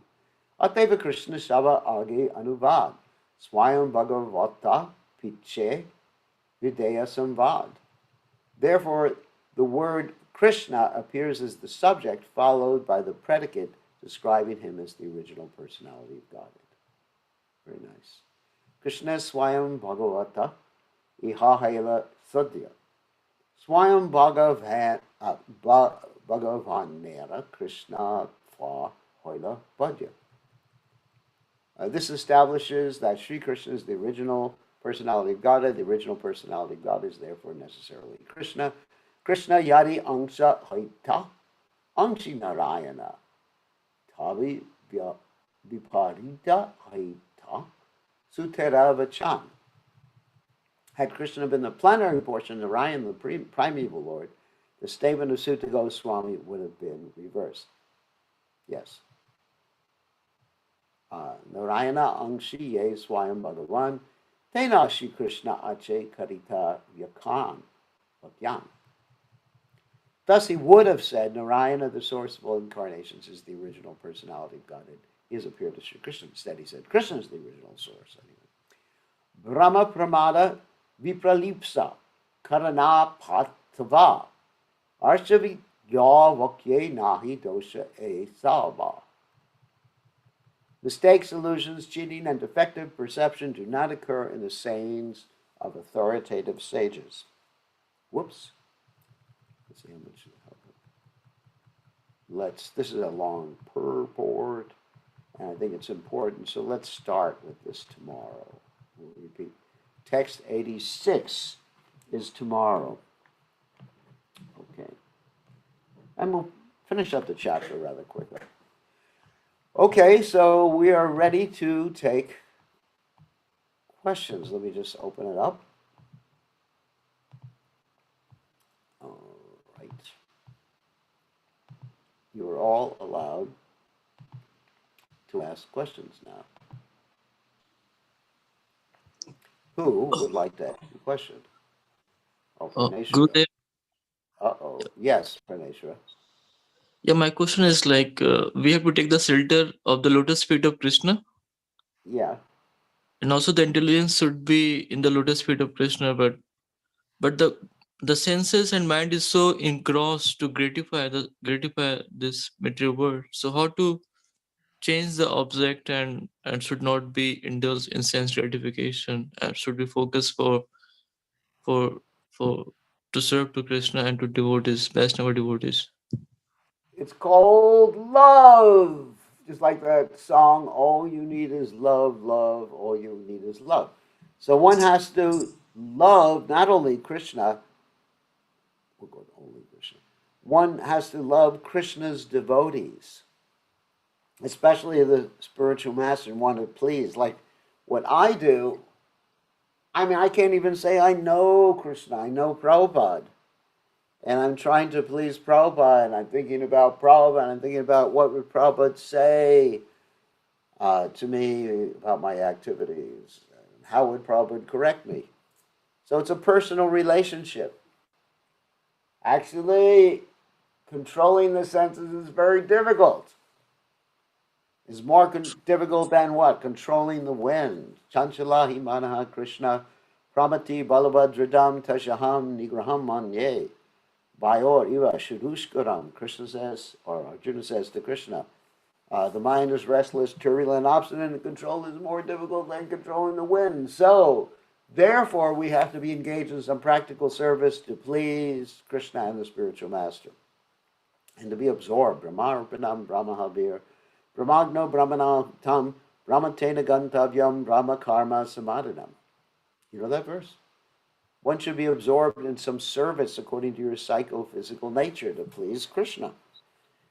Ateva Krishna Shava Age Anuvad. Swayam Bhagavata Piche Videya Samvad. Therefore, the word Krishna appears as the subject, followed by the predicate describing him as the original personality of Godhead. Very nice. Krishna Swayam Bhagavata Ihahela Sadhya. Swayam Bhagavanera Krishna Tva Hoila Bhadya. This establishes that Sri Krishna is the original personality of Godhead. The original personality of God is therefore necessarily Krishna. Krishna Yadi Angsha Haita Angshi Narayana Tavi Viparita Haita Sutera Vachan. Had Krishna been the plenary portion, Narayan, the primeval Lord, the statement of Sutta Goswami would have been reversed. Yes. Narayana Angshi Ye Swayam Bhagavan Tena Shri Krishna Ache Karita Vakyan. Thus he would have said, Narayana, the source of all incarnations, is the original personality of Godhead. He has appeared as Sri Krishna. Instead he said, Krishna is the original source. Anyway. Brahma Pramada Vipralipsa karana patava. Arshavi yavakye nahi dosha e salva. Mistakes, illusions, cheating, and defective perception do not occur in the sayings of authoritative sages. Whoops. Let's see how much. This is a long purport, and I think it's important, so let's start with this tomorrow. We'll repeat. Text 86 is tomorrow. Okay. And we'll finish up the chapter rather quickly. Okay, so we are ready to take questions. Let me just open it up. All right. You are all allowed to ask questions now. Who would like to ask a question? Oh, Praneshwara. Gurudev, Uh-oh. Yes, Praneshwara. yeah, my question is like we have to take the shelter of the lotus feet of Krishna, Yeah. and also the intelligence should be in the lotus feet of Krishna, but the senses and mind is so engrossed to gratify this material world. So how to change the object and should not be indulged in sense gratification and should be focused for for to serve to Krishna and to devotees, Vaishnava devotees. It's called love. Just like that song, all you need is love, love, all you need is love. So one has to love not only Krishna, we'll go to only Krishna, one has to love Krishna's devotees, especially the spiritual master, and want to please. Like what I do, I mean, I can't even say I know Krishna, I know Prabhupada. And I'm trying to please Prabhupada, and I'm thinking about Prabhupada, and I'm thinking about what would Prabhupada say to me about my activities. How would Prabhupada correct me? So it's a personal relationship. Actually, controlling the senses is very difficult. It's more difficult than what? Controlling the wind. Chanchala himanaha Krishna pramati balabhadradam tashaham nigraham manye. Bayor iva shudushkaram, Krishna says, or Arjuna says to Krishna, the mind is restless, turbulent, obstinate, and control is more difficult than controlling the wind. So, therefore, we have to be engaged in some practical service to please Krishna and the spiritual master, and to be absorbed. Brahmarpanam brahmahabir, brahmagno brahmanatam, brahmatena gantavyam, brahma karma samadhanam. You know that verse? One should be absorbed in some service according to your psychophysical nature to please Krishna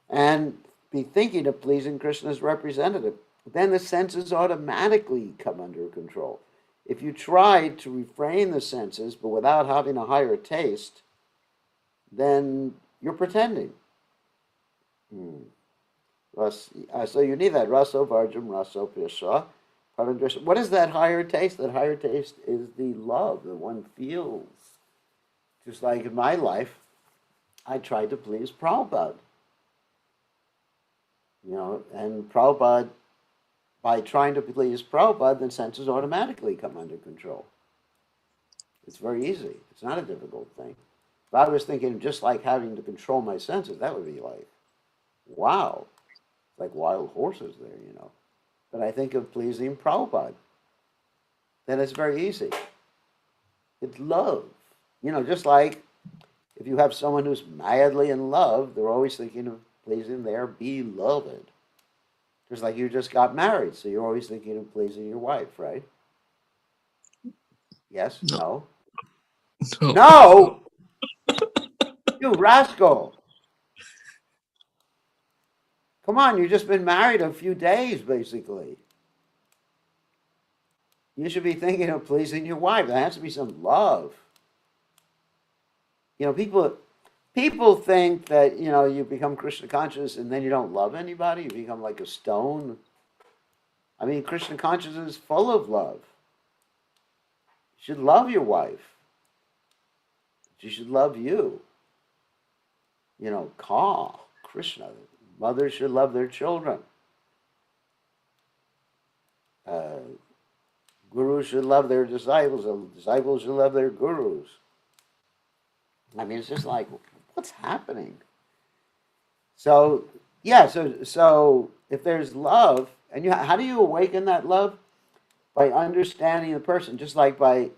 and be thinking of pleasing Krishna's representative. Then the senses automatically come under control. If you try to refrain the senses but without having a higher taste, then you're pretending. So you need that raso varjam raso pisha. What is that higher taste? That higher taste is the love that one feels. Just like in my life, I tried to please Prabhupada. And Prabhupada, by trying to please Prabhupada, the senses automatically come under control. It's very easy. It's not a difficult thing. If I was thinking just like having to control my senses, that would be like, wow, it's like wild horses there. But I think of pleasing Prabhupada. Then it's very easy. It's love. Just like if you have someone who's madly in love, they're always thinking of pleasing their beloved. Just like you just got married, so you're always thinking of pleasing your wife, right? Yes? No, No? no. No! You rascal! Come on, you've just been married a few days, basically. You should be thinking of pleasing your wife. There has to be some love. People think that you become Krishna conscious and then you don't love anybody. You become like a stone. I mean, Krishna consciousness is full of love. You should love your wife. She should love you. Krishna. Mothers should love their children. Gurus should love their disciples. The disciples should love their gurus. I mean, it's just like, what's happening? So, yeah, so if there's love, and how do you awaken that love? By understanding the person, just like by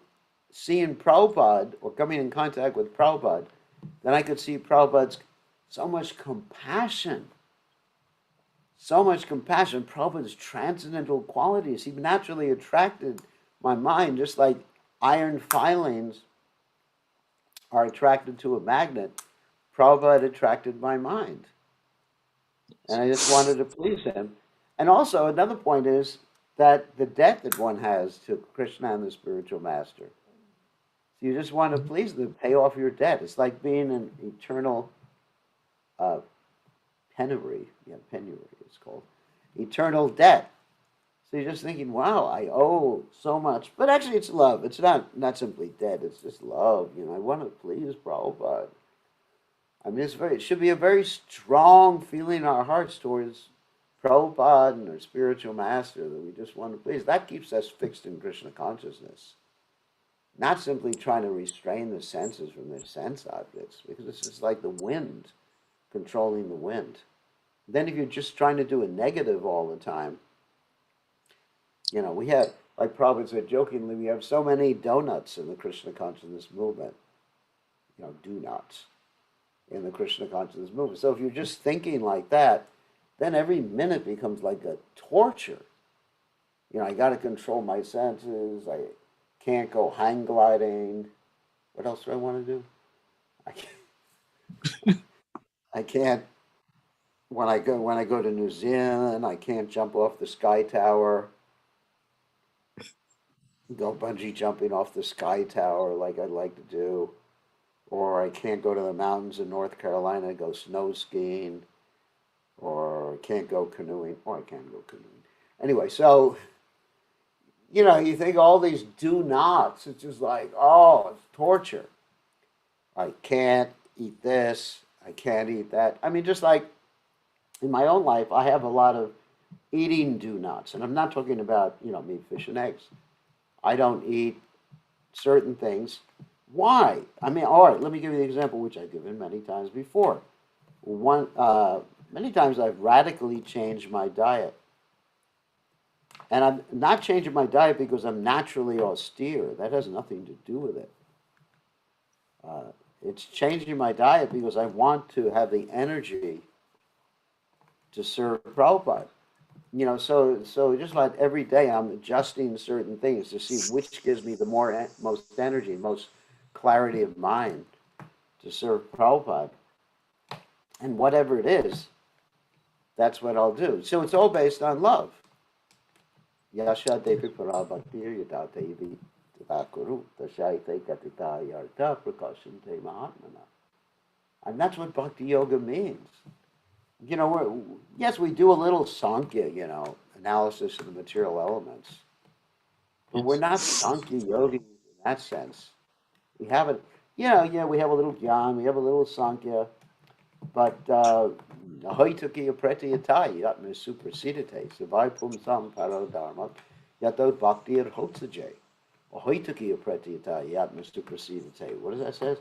seeing Prabhupada or coming in contact with Prabhupada, then I could see Prabhupada's so much compassion, so much compassion. Prabhupada's transcendental qualities. He naturally attracted my mind, just like iron filings are attracted to a magnet. Prabhupada attracted my mind. And I just wanted to please him. And also, another point is that the debt that one has to Krishna and the spiritual master. So you just want to please them, pay off your debt. It's like being an eternal uh, penury. Yeah, penury it's called. Eternal debt. So you're just thinking, wow, I owe so much. But actually, it's love. It's not simply debt. It's just love. I want to please Prabhupada. I mean, it should be a very strong feeling in our hearts towards Prabhupada and our spiritual master that we just want to please. That keeps us fixed in Krishna consciousness. Not simply trying to restrain the senses from their sense objects, because it's just like the wind controlling the wind. Then if you're just trying to do a negative all the time, we have, like Prabhupada said jokingly, we have so many donuts in the Krishna consciousness movement. Do nots in the Krishna consciousness movement. So if you're just thinking like that, then every minute becomes like a torture. I got to control my senses. I can't go hang gliding. What else do I want to do? I can't. I can't. When I go to New Zealand, I can't jump off the sky tower. Go bungee jumping off the sky tower like I'd like to do, or I can't go to the mountains in North Carolina and go snow skiing, or I can't go canoeing, or I can go canoeing. Anyway, so you think all these do nots. It's just like, oh, it's torture. I can't eat this. I can't eat that. I mean, just like in my own life, I have a lot of eating do nots. And I'm not talking about, meat, fish, and eggs. I don't eat certain things. Why? I mean, all right, let me give you the example which I've given many times before. Many times I've radically changed my diet. And I'm not changing my diet because I'm naturally austere. That has nothing to do with it. Uh, it's changing my diet because I want to have the energy to serve Prabhupada. So just like every day I'm adjusting certain things to see which gives me the most energy, most clarity of mind to serve Prabhupada. And whatever it is, that's what I'll do. So it's all based on love. Yasha Devi Parabhaktir Yadatevi Tadakuru Tashaite Katita Yarta Prakashante Mahatmana. And that's what Bhakti Yoga means. Yes, we do a little Sankhya, analysis of the material elements. But we're Yes. not Sankhya yogis in that sense. We have it, we have a little Gyan, we have a little Sankhya, but Ahoituki Apretiyatai, Yatma Supersedite, Savai Pumsam Paradharma, Yatot Bhakti Hotsaje. Ahoituki Apretiyatai, Yatma Supersedite. What does that say?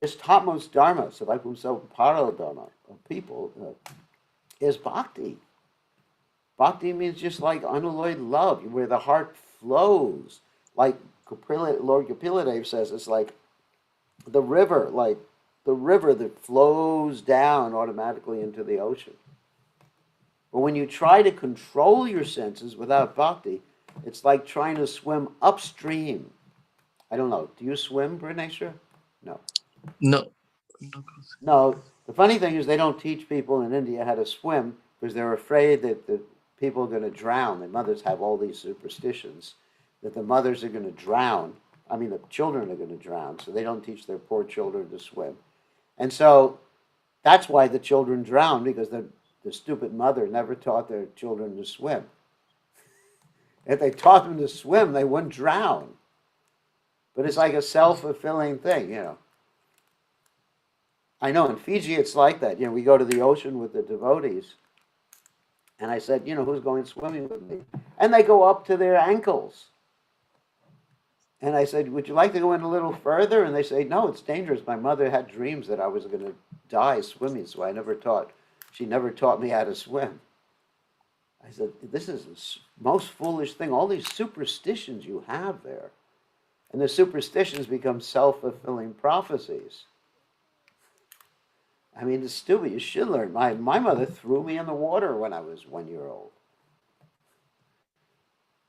This topmost dharma, Savai Pumsam Paradharma, of people, is bhakti. Bhakti means just like unalloyed love, where the heart flows. Like Lord Kapila says, it's like the river, that flows down automatically into the ocean. But when you try to control your senses without bhakti, it's like trying to swim upstream. I don't know. Do you swim, Praneshra? No. No. No. No. The funny thing is they don't teach people in India how to swim because they're afraid that the people are going to drown. The mothers have all these superstitions that the mothers are going to drown. I mean, the children are going to drown, so they don't teach their poor children to swim. And so that's why the children drown, because the stupid mother never taught their children to swim. If they taught them to swim, they wouldn't drown. But it's like a self-fulfilling thing. I know in Fiji it's like that. We go to the ocean with the devotees, and I said, who's going swimming with me? And they go up to their ankles. And I said, would you like to go in a little further? And they say, no, it's dangerous. My mother had dreams that I was going to die swimming, so she never taught me how to swim. I said, this is the most foolish thing. All these superstitions you have there. And the superstitions become self-fulfilling prophecies. I mean, it's stupid. You should learn. My mother threw me in the water when I was 1 year old.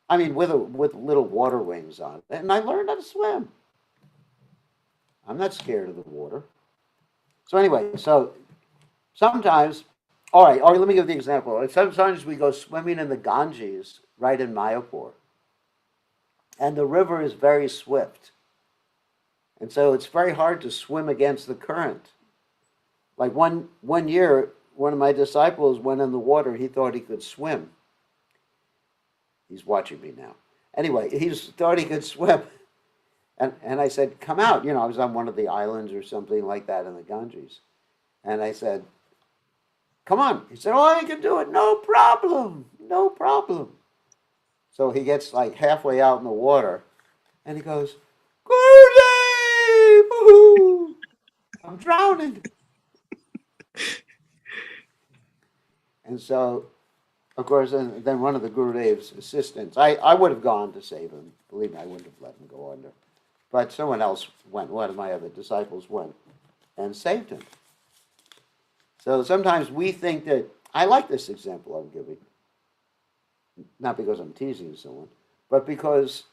I mean, with little water wings on. And I learned how to swim. I'm not scared of the water. So anyway, so sometimes, all right, let me give the example. Sometimes we go swimming in the Ganges right in Mayapur. And the river is very swift. And so it's very hard to swim against the current. Like one year, one of my disciples went in the water. He thought he could swim. He's watching me now. Anyway, he thought he could swim. And I said, come out. I was on one of the islands or something like that in the Ganges. And I said, come on. He said, oh, I can do it. No problem. No problem. So he gets like halfway out in the water. And he goes, Gurudev! Woo-hoo! I'm drowning. And so, of course, then one of the Gurudev's assistants, I would have gone to save him. Believe me, I wouldn't have let him go under. But someone else went, one of my other disciples went and saved him. So sometimes we think that, I like this example I'm giving, not because I'm teasing someone, but because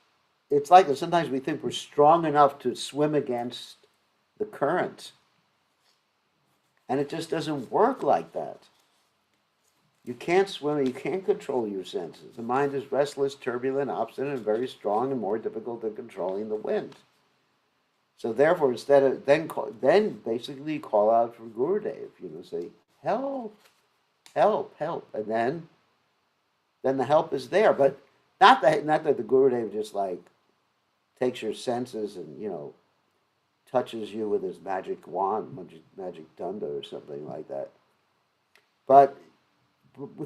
it's like that sometimes we think we're strong enough to swim against the current. And it just doesn't work like that. You can't swim, you can't control your senses. The mind is restless, turbulent, obstinate, and very strong, and more difficult than controlling the wind. So therefore, instead of then basically call out for Gurudev, say, help, help, help, and then the help is there. But not that the Gurudev just like takes your senses and touches you with his magic wand, magic danda or something like that. But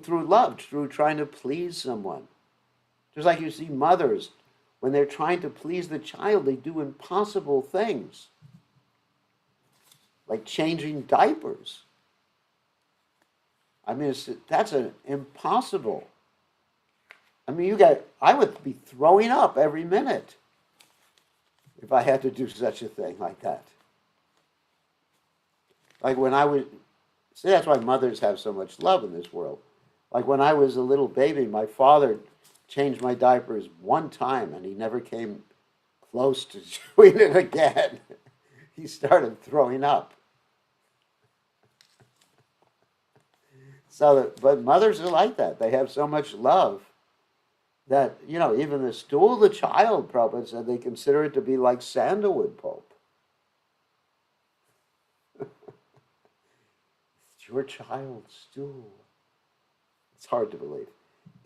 through love, through trying to please someone. Just like you see mothers, when they're trying to please the child, they do impossible things. Like changing diapers. I mean, that's an impossible. I mean, I would be throwing up every minute if I had to do such a thing like that. Like when I was, see, that's why mothers have so much love in this world. Like when I was a little baby, my father changed my diapers one time and he never came close to doing it again. He started throwing up. But mothers are like that. They have so much love that, even the stool of the child, Prabhupada said, they consider it to be like sandalwood pulp. It's your child's stool. It's hard to believe.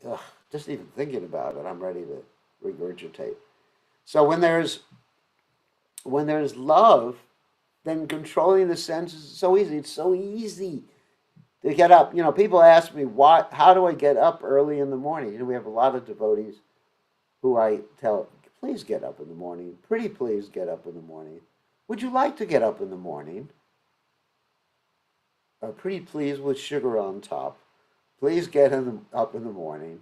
Ugh, just even thinking about it, I'm ready to regurgitate. So when there's love, then controlling the senses is so easy. It's so easy to get up. People ask me, how do I get up early in the morning? We have a lot of devotees who I tell, please get up in the morning. Pretty please get up in the morning. Would you like to get up in the morning? Pretty please with sugar on top. Please get up in the morning.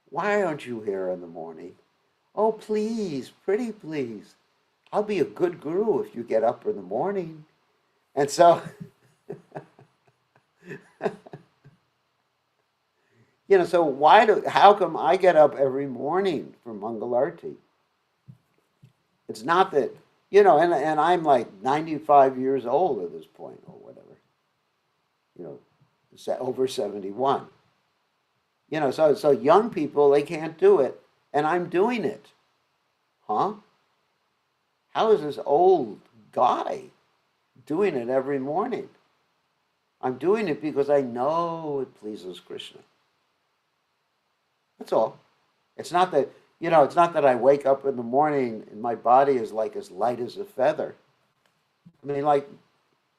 Why aren't you here in the morning? Oh, please, pretty please. I'll be a good guru if you get up in the morning. And so, so how come I get up every morning for Mangalarti? It's not that, and I'm like 95 years old at this point or whatever. Over 71. So young people, they can't do it, and I'm doing it. Huh? How is this old guy doing it every morning? I'm doing it because I know it pleases Krishna. That's all. It's not that, it's not that I wake up in the morning and my body is like as light as a feather. I mean, like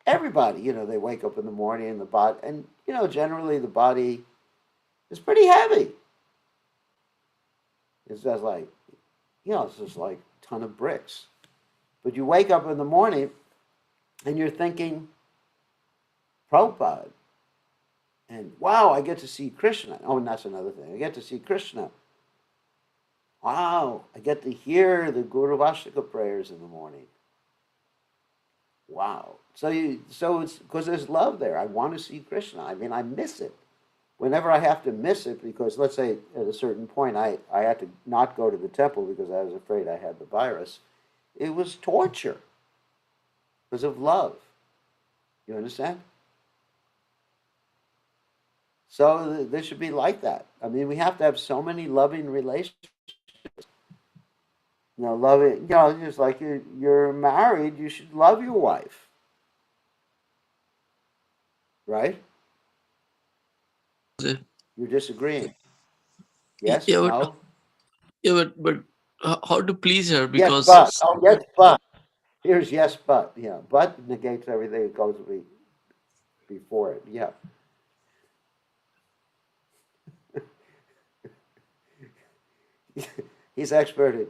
everybody, they wake up in the morning and the body, and, generally the body is pretty heavy. It's just like, it's just like ton of bricks. But you wake up in the morning and you're thinking, Prabhupada, and wow, I get to see Krishna. Oh, and that's another thing. I get to see Krishna. Wow, I get to hear the Guru Vastika prayers in the morning. Wow. So it's because there's love there. I want to see Krishna. I mean, I miss it. Whenever I have to miss it, because let's say at a certain point I had to not go to the temple because I was afraid I had the virus, it was torture because of love. You understand? So this should be like that. I mean, we have to have so many loving relationships. Loving, just like you're married, you should love your wife, right? You're disagreeing. Yes, Yeah, no? but how to please her? Yes, Because but. Oh, yes, but. Here's yes, but. Yeah, but negates everything that goes before it. Yeah. He's expert at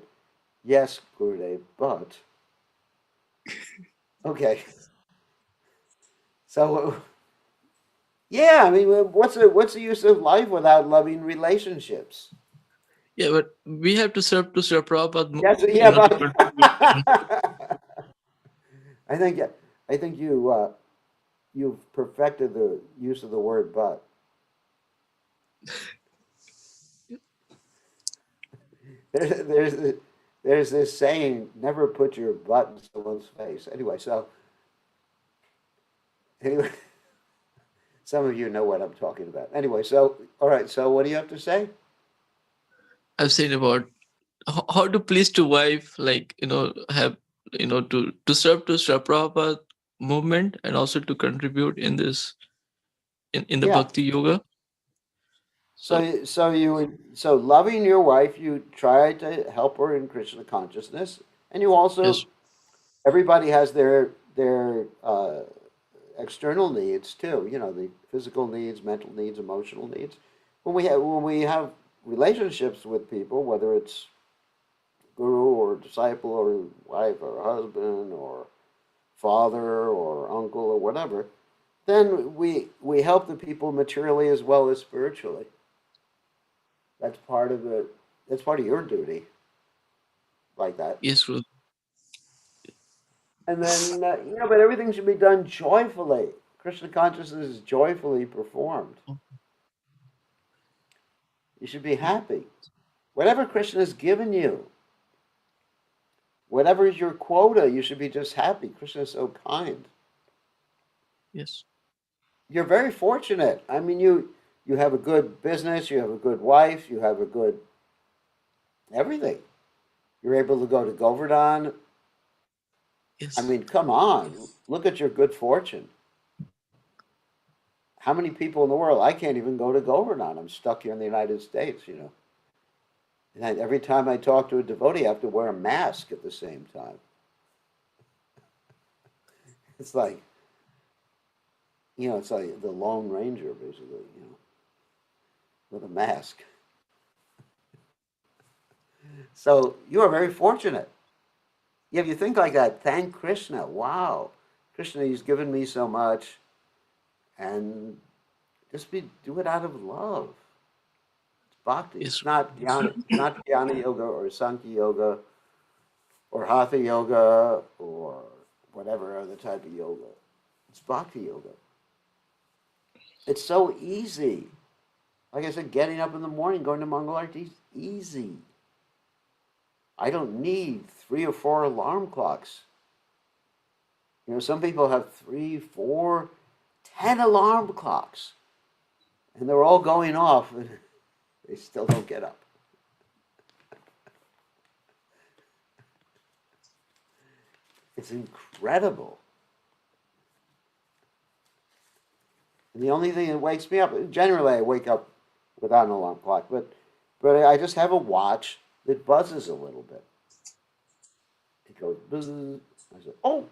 yes, Gurudev, but. Okay. So, yeah, I mean, what's the use of life without loving relationships? yeah, but we have to serve Prabhupada, Yes, yeah, to but contribute. I think I think you've perfected the use of the word but. There's there's this saying, never put your butt in someone's face. Anyway, some of you know what I'm talking about. Anyway, so all right, so what do you have to say? I've said about how to please to wife, like have to serve to Sri Prabhupada movement and also to contribute in this in the Yeah. Bhakti Yoga. So So loving your wife, you try to help her in Krishna consciousness, and you also yes, everybody has their external needs too. The physical needs, mental needs, emotional needs. When we have relationships with people, whether it's guru or disciple or wife or husband or father or uncle or whatever, then we help the people materially as well as spiritually. That's part of it. That's part of your duty, like that. yes, Guru. And then but everything should be done joyfully. Krishna consciousness is joyfully performed. You should be happy. Whatever Krishna has given you, whatever is your quota, you should be just happy. Krishna is so kind. Yes, You're very fortunate. I mean, you have a good business, you have a good wife, you have a good everything. You're able to go to Govardhan. I yes, mean, come on, look at your good fortune. How many people in the world? I can't even go to Govardhan. I'm stuck here in the United States. And every time I talk to a devotee, I have to wear a mask at the same time. It's like, it's like the Lone Ranger, basically, with a mask. So you are very fortunate. Yeah, if you think like that, thank Krishna. Wow, Krishna, he's given me so much, and do it out of love. It's bhakti. yes, It's not jnana yoga or sankhya yoga or hatha yoga or whatever other type of yoga. It's bhakti yoga. It's so easy. Like I said, getting up in the morning, going to Mangalarti is easy. I don't need 3 or 4 alarm clocks. Some people have 3, 4, 10 alarm clocks, and they're all going off, and they still don't get up. It's incredible. And the only thing that wakes me up, generally I wake up without an alarm clock, but I just have a watch that buzzes a little bit. It goes buzz. I said, oh,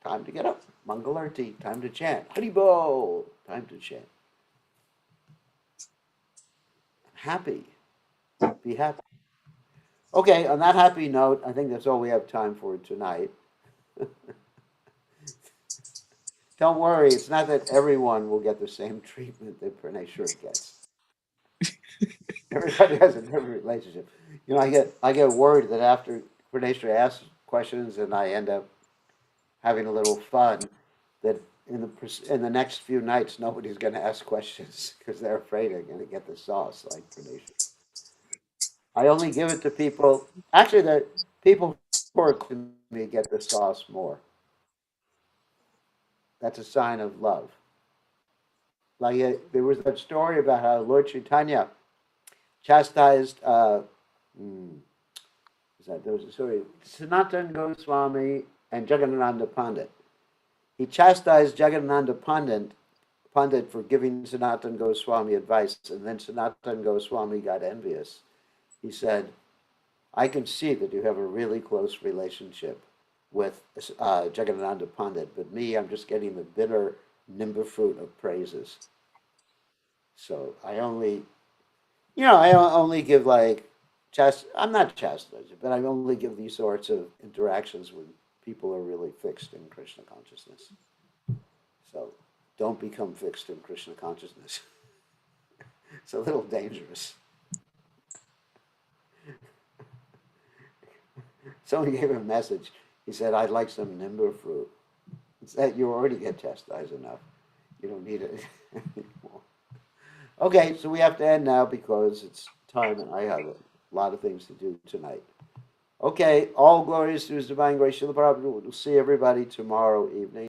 time to get up. Mangalarti, time to chant. Haribo, time to chant. Happy. Be happy. Okay, on that happy note, I think that's all we have time for tonight. Don't worry, it's not that everyone will get the same treatment that Praneshwar gets. Everybody has a different relationship. I get worried that after Praneshwar asks questions and I end up having a little fun, that in the next few nights nobody's going to ask questions because they're afraid they're going to get the sauce like Praneshwar. I only give it to people. Actually, the people who are close to me get the sauce more. That's a sign of love. Like there was that story about how Lord Chaitanya chastised. Hmm, there was a story. Sanatana Goswami and Jagadananda Pandit. He chastised Jagadananda Pandit for giving Sanatana Goswami advice, and then Sanatana Goswami got envious. He said, I can see that you have a really close relationship with Jagadananda Pandit, but me, I'm just getting the bitter nimba fruit of praises. So I only give like I'm not chastising, but I only give these sorts of interactions when people are really fixed in Krishna consciousness. So don't become fixed in Krishna consciousness. It's a little dangerous. Someone gave him a message. He said, I'd like some nimba fruit. It's that you already get chastised enough. You don't need it anymore. Okay, so we have to end now because it's time and I have a lot of things to do tonight. Okay, all glories to His Divine Grace. Srila Prabhupada. We'll see everybody tomorrow evening.